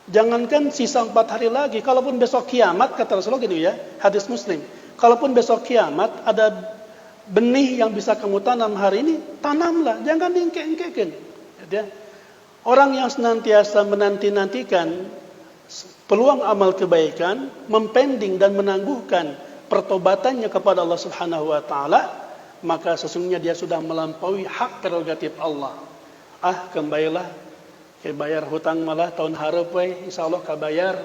Jangankan sisa 4 hari lagi, kalaupun besok kiamat, kata Rasulullah gitu, ya, hadis Muslim, kalaupun besok kiamat ada benih yang bisa kamu tanam hari ini, tanamlah, jangan diengke-engkekan, ya. Orang yang senantiasa menanti-nantikan peluang amal kebaikan, mempending dan menangguhkan pertobatannya kepada Allah Subhanahu wa taala, maka sesungguhnya dia sudah melampaui hak prerogatif Allah. Kembalilah ke bayar hutang malah tahun hareup we, insyaallah ka bayar,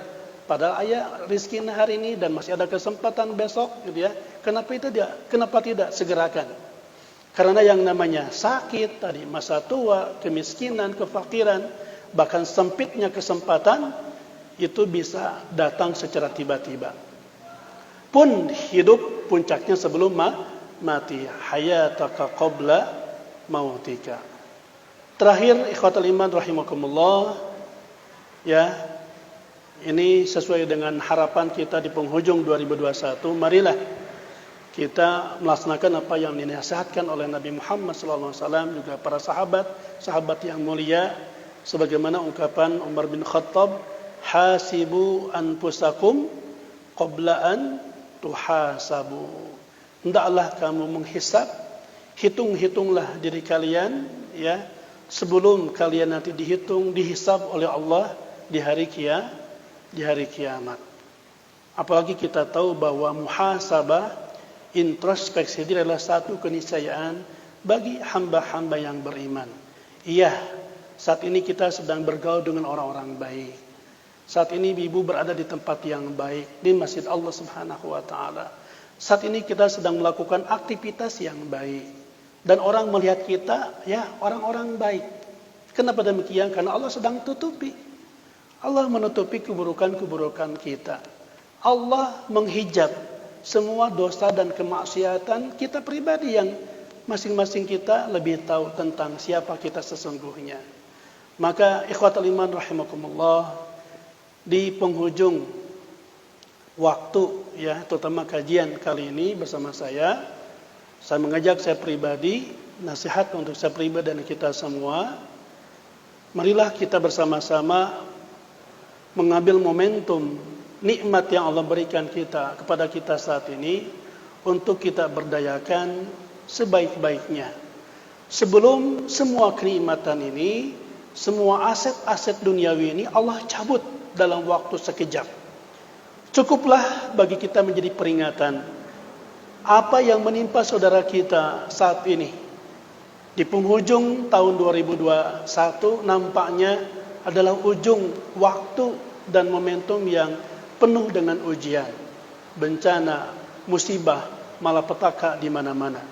padahal ayah rizkinya hari ini dan masih ada kesempatan besok, gitu ya. Kenapa tidak segerakan? Karena yang namanya sakit tadi, masa tua, kemiskinan, kefakiran, bahkan sempitnya kesempatan itu bisa datang secara tiba-tiba. Pun hidup puncaknya sebelum mati. Hayataka qabla mautika. Terakhir, ikhwatul iman rahimakumullah, ya, ini sesuai dengan harapan kita di penghujung 2021. Marilah kita melaksanakan apa yang dinasihatkan oleh Nabi Muhammad SAW, juga para sahabat yang mulia, sebagaimana ungkapan Umar bin Khattab, hasibu anfusakum qabla an tuhasabu. Hendaklah kamu menghisab, hitunglah diri kalian, ya, sebelum kalian nanti dihisab oleh Allah di hari kiamat. Apalagi kita tahu bahwa muhasabah, introspeksi diri adalah satu keniscayaan bagi hamba-hamba yang beriman. Iya, saat ini kita sedang bergaul dengan orang-orang baik. Saat ini ibu berada di tempat yang baik, di masjid Allah Subhanahu wa taala. Saat ini kita sedang melakukan aktivitas yang baik. Dan orang melihat kita, ya, orang-orang baik. Kenapa demikian? Karena Allah sedang tutupi. Allah menutupi keburukan-keburukan kita. Allah menghijab semua dosa dan kemaksiatan kita pribadi yang masing-masing kita lebih tahu tentang siapa kita sesungguhnya. Maka ikhwatul iman rahimakumullah, di penghujung waktu, ya, terutama kajian kali ini bersama saya mengajak saya pribadi, nasihat untuk saya pribadi dan kita semua, marilah kita bersama-sama mengambil momentum nikmat yang Allah berikan kepada kita saat ini untuk kita berdayakan sebaik-baiknya. Sebelum semua kenikmatan ini, semua aset-aset duniawi ini Allah cabut dalam waktu sekejap. Cukuplah bagi kita menjadi peringatan apa yang menimpa saudara kita saat ini. Di penghujung tahun 2021 nampaknya adalah ujung waktu dan momentum yang penuh dengan ujian, bencana, musibah, malapetaka di mana-mana.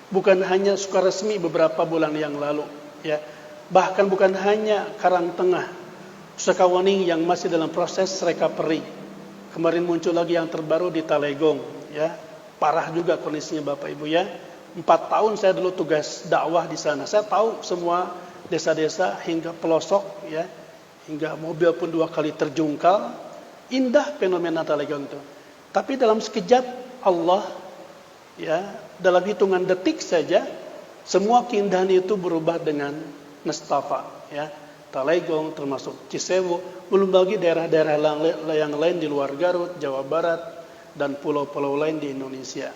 Bukan hanya Sukaresmi beberapa bulan yang lalu, ya. Bahkan bukan hanya Karangtengah, Sukawani yang masih dalam proses recovery. Kemarin muncul lagi yang terbaru di Talegong, ya. Parah juga kondisinya Bapak Ibu, ya. 4 tahun saya dulu tugas dakwah di sana. Saya tahu semua desa-desa hingga pelosok, ya. Hingga mobil pun 2 kali terjungkal. Indah fenomena Talegong itu. Tapi dalam sekejap Allah, ya, dalam hitungan detik saja semua keindahan itu berubah dengan nestapa, ya. Talegong termasuk Cisewu, belum lagi daerah-daerah yang lain di luar Garut, Jawa Barat dan pulau-pulau lain di Indonesia.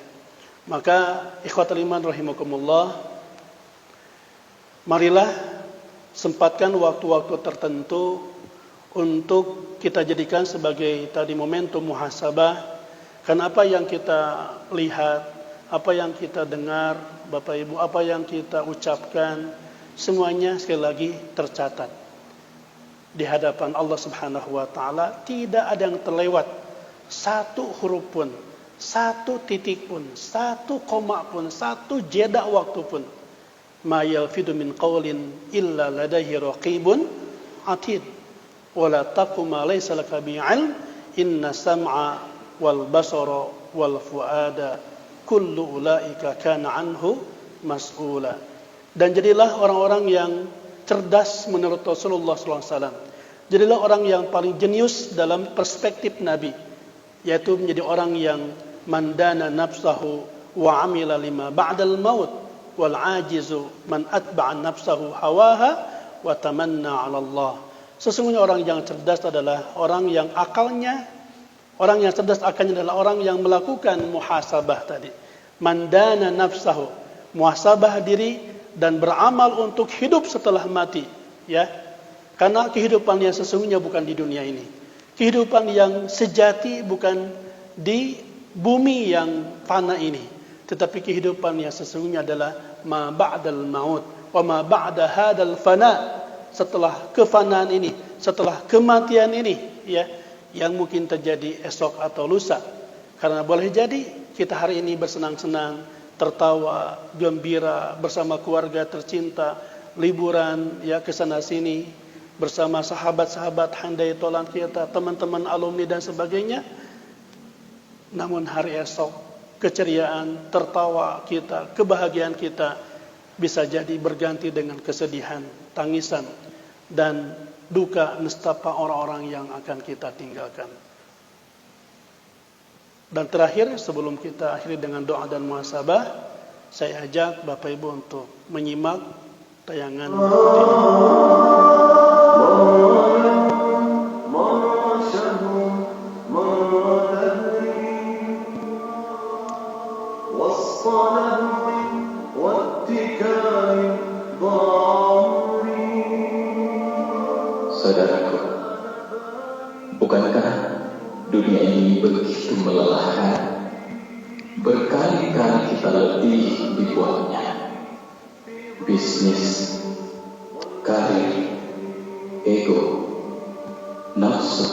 Maka ikhwatul iman rahimakumullah, marilah sempatkan waktu-waktu tertentu untuk kita jadikan sebagai tadi momentum muhasabah. Karena apa yang kita lihat, apa yang kita dengar, Bapak Ibu, apa yang kita ucapkan, semuanya sekali lagi tercatat di hadapan Allah Subhanahu wa taala. Tidak ada yang terlewat, satu huruf pun, satu titik pun, satu koma pun, satu jeda waktu pun. Ma yalfidu min qawlin illa ladaihi raqibun atid. Wala taqu ma laysa laka bi'ilm inna sam'a wal basara wal fuada kullu ulaika kana anhu mas'ula. Dan jadilah orang-orang yang cerdas menurut Rasulullah SAW. Jadilah orang yang paling jenius dalam perspektif Nabi, yaitu menjadi orang yang mandana nafsahu wa amila lima ba'dal maut wal ajizu man atba'a nafsahu hawaha wa tamanna 'ala Allah. Sesungguhnya orang yang cerdas adalah orang yang cerdas akalnya adalah orang yang melakukan muhasabah tadi. Mandana nafsahu, muhasabah diri dan beramal untuk hidup setelah mati, ya. Karena kehidupan yang sesungguhnya bukan di dunia ini. Kehidupan yang sejati bukan di bumi yang fana ini, tetapi kehidupan yang sesungguhnya adalah ma ba'dal maut wa ma ba'da hadzal fana. Setelah kefanaan ini, setelah kematian ini, ya, yang mungkin terjadi esok atau lusa. Karena boleh jadi kita hari ini bersenang-senang, tertawa, gembira bersama keluarga tercinta, liburan ya ke sana sini bersama sahabat-sahabat handai tolan kita, teman-teman alumni dan sebagainya. Namun hari esok keceriaan, tertawa kita, kebahagiaan kita bisa jadi berganti dengan kesedihan, tangisan dan duka nestapa orang-orang yang akan kita tinggalkan. Dan terakhir, sebelum kita akhiri dengan doa dan muhasabah, saya ajak Bapak Ibu untuk menyimak tayangan berikut ini. Saudaraku, bukankah dunia ini begitu melelahkan? Berkali-kali kita letih dibuatnya. Bisnis, karir, ego, nafsu,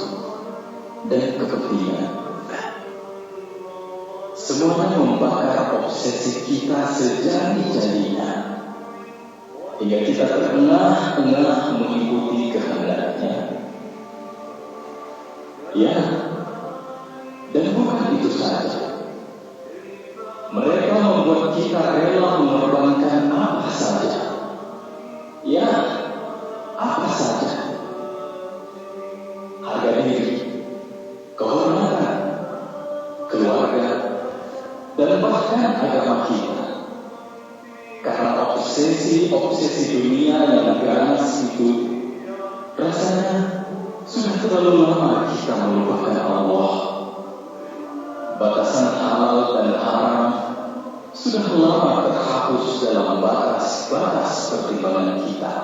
dan kepentingan. Semuanya membakar obsesi kita sejadi-jadinya, hingga kita terengah-engah mengikuti kehendaknya. Ya, dan bukan itu saja. Mereka membuat kita rela mengorbankan apa saja. Ya, apa saja. Harga diri, kehormatan, keluarga, dan bahkan agama kita. Karena obsesi dunia yang ganas itu, rasanya sudah terlalu lama kita melupakan Allah. Batasan halal dan haram sudah lama terhapus dalam batas-batas pertimbangan kita.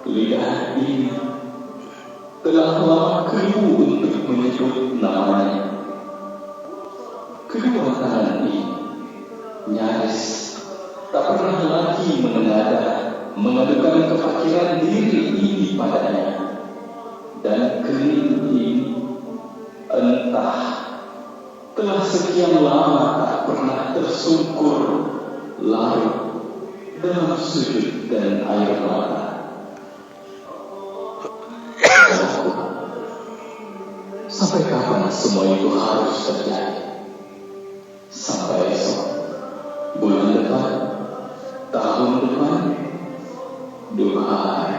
Lidah ini telah lama keluh untuk menyebut namanya. Kedua tangan ini nyaris tak pernah lagi mengadukan kefakiran diri ini padanya. Dan kening ini entah telah sekian lama tak pernah tersungkur larut dalam sujud dan air mata. Sampai kapan semua itu harus terjadi? Sampai esok, bulan depan, tahun depan? Duhai,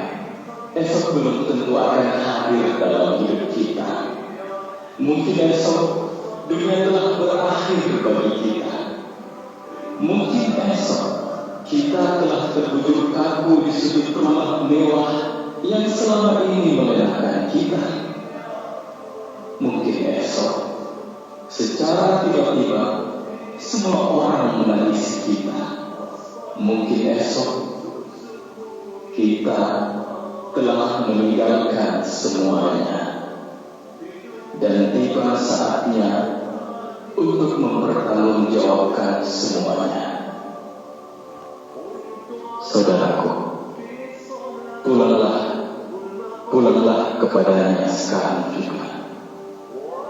esok belum tentu akan hadir dalam hidup kita. Mungkin esok dunia telah berakhir bagi kita. Mungkin esok kita telah terbujur kaku di sudut rumah mewah yang selama ini melelahkan kita. Mungkin esok secara tiba-tiba semua orang menangisi kita. Mungkin esok kita telah meninggalkan semuanya dan tiba saatnya untuk mempertanggungjawabkan semuanya. Saudaraku, pulanglah kepadanya sekarang juga.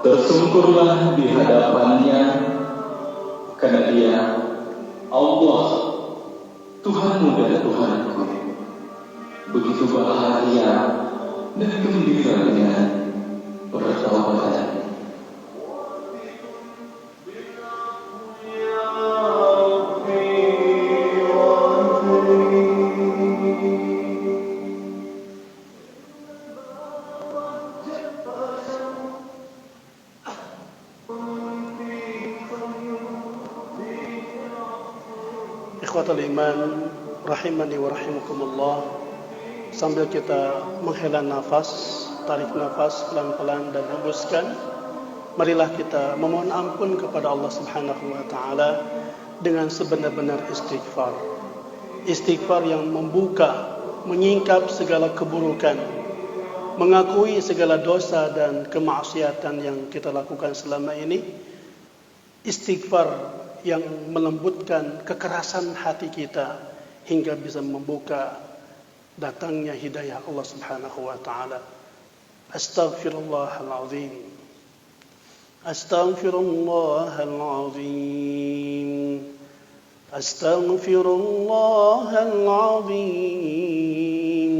Tersungkurlah di hadapannya, karena Dia Allah, Tuhanmu dan Tuhanku, begitu bahagia dan gembira dengan pertobatan. Ikhwatul iman rahimani wa rahimakumullah. Sambil kita menghela nafas, tarik nafas pelan-pelan dan hembuskan, marilah kita memohon ampun kepada Allah Subhanahu wa taala dengan sebenar-benar istighfar. Istighfar yang membuka, menyingkap segala keburukan, mengakui segala dosa dan kemaksiatan yang kita lakukan selama ini. Istighfar yang melembutkan kekerasan hati kita hingga bisa membuka datangnya hidayah Allah Subhanahu wa taala. Astaghfirullahal azim. Astaghfirullahal azim. Astaghfirullahal azim.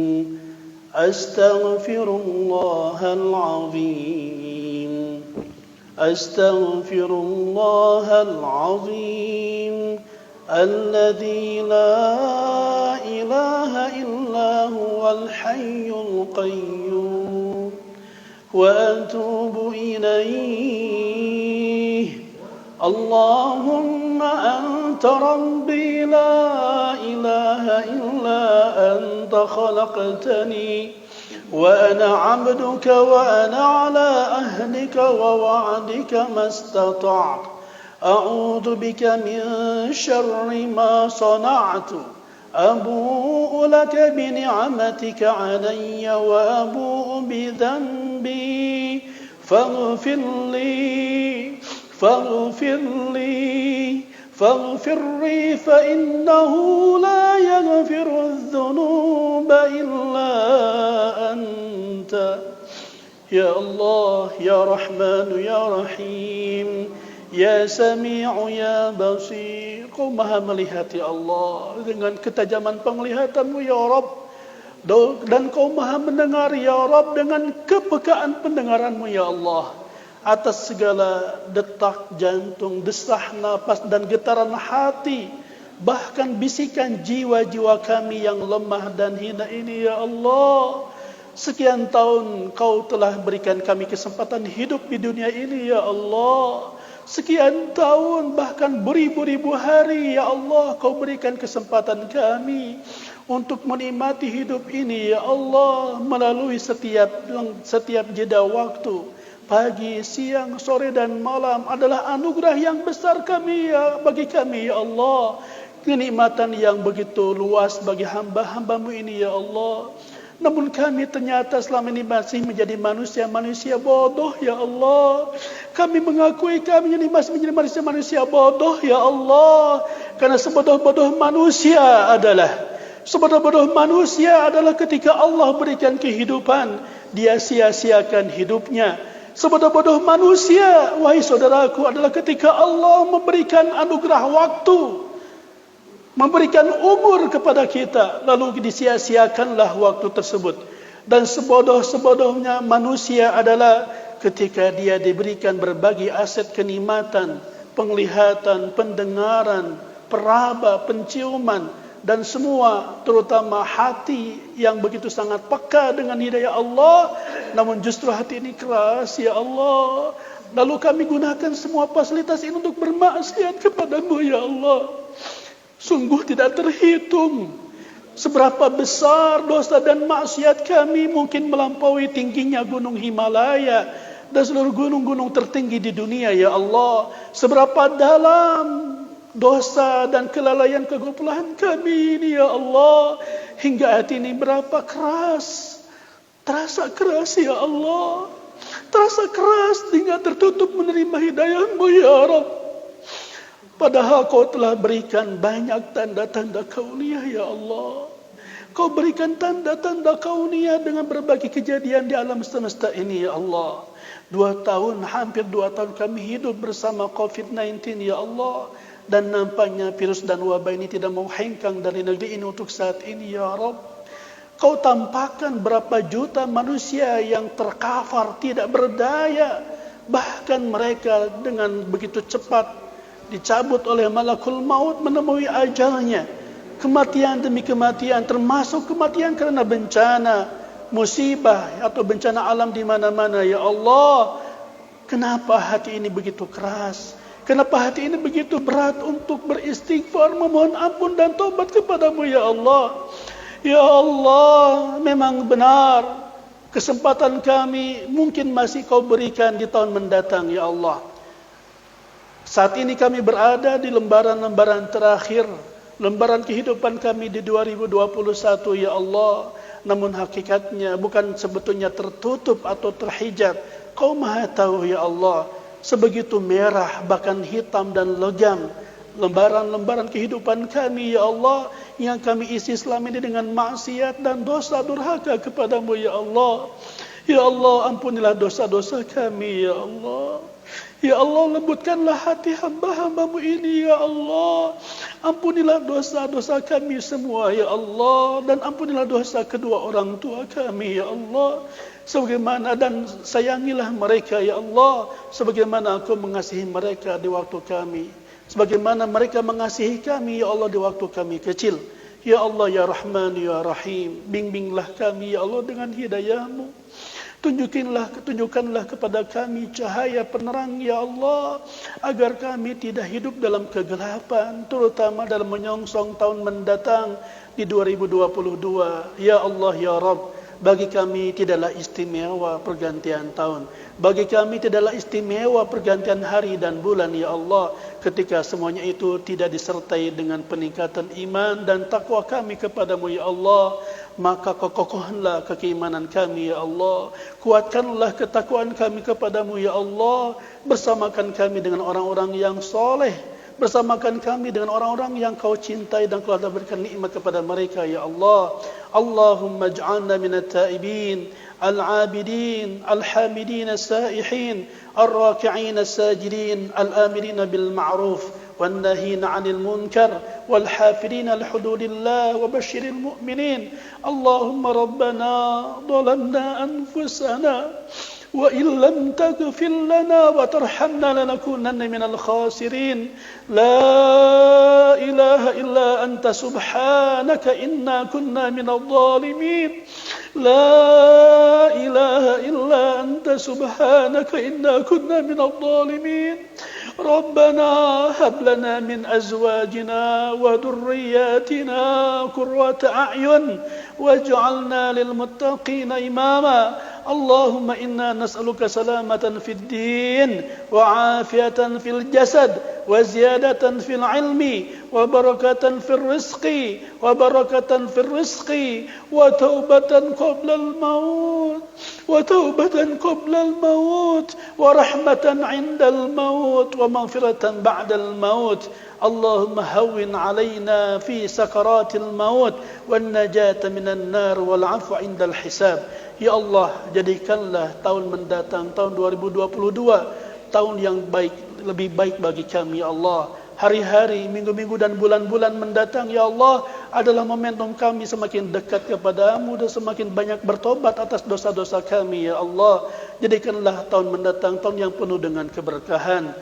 Astaghfirullahal azim. Astaghfirullahal azim. Alladzi la ilaha illa huwal hayyul qayyum. Wa atubu ilaih. Allahumma anta rabbi la ilaha illa anta khalaqtani wa ana 'abduka wa ana 'ala ahdika wa wa'dika mastata'tu. A'udzu bika min syarri ma sana'tu. Abu'u laka bi ni'matika 'alayya wa abu'u bi dhanbi faghfir li fa innahu la yaghfiru adh-dhunuba illa anta. Ya Allah, ya Rahman, ya Rahim, ya Sami'u, ya Basir. Kau maha melihat ya Allah, dengan ketajaman penglihatanmu ya Rabb. Dan kau maha mendengar ya Rabb, dengan kepekaan pendengaranmu ya Allah. Atas segala detak jantung, desah napas dan getaran hati, bahkan bisikan jiwa-jiwa kami yang lemah dan hina ini ya Allah. Sekian tahun kau telah berikan kami kesempatan hidup di dunia ini ya Allah. Sekian tahun, bahkan beribu-ribu hari ya Allah, kau berikan kesempatan kami untuk menikmati hidup ini ya Allah, melalui setiap jeda waktu. Pagi, siang, sore dan malam adalah anugerah yang besar bagi kami ya Allah. Kenikmatan yang begitu luas bagi hamba-hambamu ini ya Allah. Namun kami ternyata selama ini masih menjadi manusia bodoh ya Allah. Kami mengakui kami ini masih menjadi manusia bodoh ya Allah. Karena sebodoh-bodoh manusia adalah ketika Allah berikan kehidupan, dia sia-siakan hidupnya. Sebodoh-bodoh manusia, wahai saudaraku, adalah ketika Allah memberikan anugerah waktu, memberikan umur kepada kita, lalu disia-siakanlah waktu tersebut. Dan sebodoh-sebodohnya manusia adalah ketika dia diberikan berbagai aset kenikmatan, penglihatan, pendengaran, peraba, penciuman, dan semua, terutama hati yang begitu sangat peka dengan hidayah Allah, namun justru hati ini keras ya Allah. Lalu kami gunakan semua fasilitas ini untuk bermaksiat kepadamu ya Allah. Sungguh tidak terhitung seberapa besar dosa dan maksiat kami, mungkin melampaui tingginya gunung Himalaya dan seluruh gunung-gunung tertinggi di dunia ya Allah. Seberapa dalam dosa dan kelalaian kegoplaan kami ini ya Allah, hingga hati ini berapa keras, terasa keras ya Allah, terasa keras hingga tertutup menerima hidayah-Mu ya Rabb. Padahal kau telah berikan banyak tanda-tanda kauniyah ya Allah. Kau berikan tanda-tanda kauniyah dengan berbagai kejadian di alam semesta ini ya Allah. Hampir 2 tahun kami hidup bersama COVID-19 ya Allah. Dan nampaknya virus dan wabah ini tidak mau hengkang dari negeri ini untuk saat ini ya Rabb. Kau tampakkan berapa juta manusia yang terkafar, tidak berdaya. Bahkan mereka dengan begitu cepat dicabut oleh malakul maut menemui ajalnya. Kematian demi kematian, termasuk kematian karena bencana, musibah atau bencana alam di mana-mana ya Allah. Kenapa hati ini begitu keras? Kenapa hati ini begitu berat untuk beristighfar, memohon ampun dan taubat kepadamu ya Allah? Ya Allah, memang benar kesempatan kami mungkin masih kau berikan di tahun mendatang ya Allah. Saat ini kami berada di lembaran-lembaran terakhir, lembaran kehidupan kami di 2021 ya Allah. Namun hakikatnya bukan sebetulnya tertutup atau terhijab. Kau maha tahu ya Allah. Sebegitu merah, bahkan hitam dan legam lembaran-lembaran kehidupan kami ya Allah, yang kami isi selama ini dengan maksiat dan dosa durhaka kepadamu ya Allah. Ya Allah, ampunilah dosa-dosa kami, ya Allah. Ya Allah, lembutkanlah hati hamba-hambamu ini, ya Allah. Ampunilah dosa-dosa kami semua, ya Allah. Dan ampunilah dosa kedua orang tua kami, ya Allah. Sebagaimana dan sayangilah mereka, ya Allah. Sebagaimana Engkau mengasihi mereka di waktu kami. Sebagaimana mereka mengasihi kami, ya Allah, di waktu kami kecil. Ya Allah, ya Rahman, ya Rahim. Bimbinglah kami, ya Allah, dengan hidayah-Mu. Tunjukkanlah kepada kami cahaya penerang, ya Allah, agar kami tidak hidup dalam kegelapan, terutama dalam menyongsong tahun mendatang di 2022. Ya Allah, ya Rabb, bagi kami tidaklah istimewa pergantian tahun. Bagi kami tidaklah istimewa pergantian hari dan bulan, ya Allah, ketika semuanya itu tidak disertai dengan peningkatan iman dan takwa kami kepadamu, ya Allah. Maka kokohkanlah keimanan kami, ya Allah. Kuatkanlah ketakwaan kami kepadamu, ya Allah. Bersamakan kami dengan orang-orang yang soleh. Bersamakan kami dengan orang-orang yang Kau cintai dan Kau telah berikan nikmat kepada mereka, ya Allah. Allahumma ij'alna minat taibin, al-abidin, al-hamidin, as-saihin, al-raki'in, as-sajidin, al-amirin bil ma'ruf, والناهين عن المنكر والحافظين لحدود الله وبشر المؤمنين. اللهم ربنا ظلمنا أنفسنا وإن لم تغفر لنا وترحمنا لنكونن من الخاسرين. لا إله إلا أنت سبحانك إنا كنا من الظالمين. لا إله إلا أنت سبحانك إنا كنا من الظالمين. ربنا هب لنا من أزواجنا وذرياتنا قرة أعين واجعلنا للمتقين إماما. اللهم إنا نسألك سلامة في الدين وعافية في الجسد وزيادة في العلم وبركة في الرزق وتوبة قبل الموت ورحمة عند الموت ومغفرة بعد الموت. اللهم هون علينا في سكرات الموت والنجاة من النار والعفو عند الحساب. Ya Allah, jadikanlah tahun mendatang, tahun 2022, tahun yang baik, lebih baik bagi kami, ya Allah. Hari-hari, minggu-minggu dan bulan-bulan mendatang, ya Allah, adalah momentum kami semakin dekat kepada-Mu dan semakin banyak bertobat atas dosa-dosa kami, ya Allah. Jadikanlah tahun mendatang tahun yang penuh dengan keberkahan,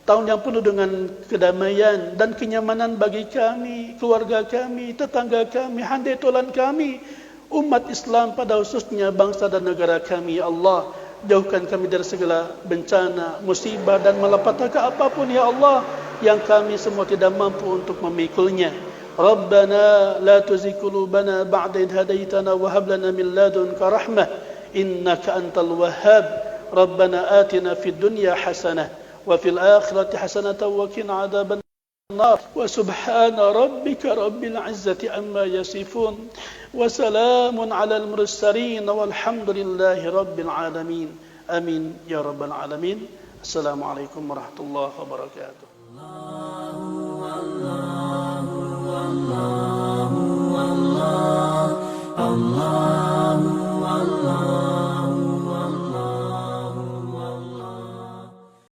tahun yang penuh dengan kedamaian dan kenyamanan bagi kami, keluarga kami, tetangga kami, handai tolan kami, umat Islam pada khususnya bangsa dan negara kami, ya Allah. Jauhkan kami dari segala bencana, musibah dan malapetaka apapun, ya Allah, yang kami semua tidak mampu untuk memikulnya. Rabbana la tuzigh qulubana ba'da idh hadaitana wa hab lana min ladunka rahmah innaka antal wahhab. Rabbana atina fid dunya hasanah wa fil akhirati hasanatan wa qina adzaban nar. Wa subhana rabbika rabbil izzati amma yasifun. وسلام على المرسلين والحمد لله رب العالمين. آمين يا رب العالمين. السلام عليكم ورحمة الله وبركاته.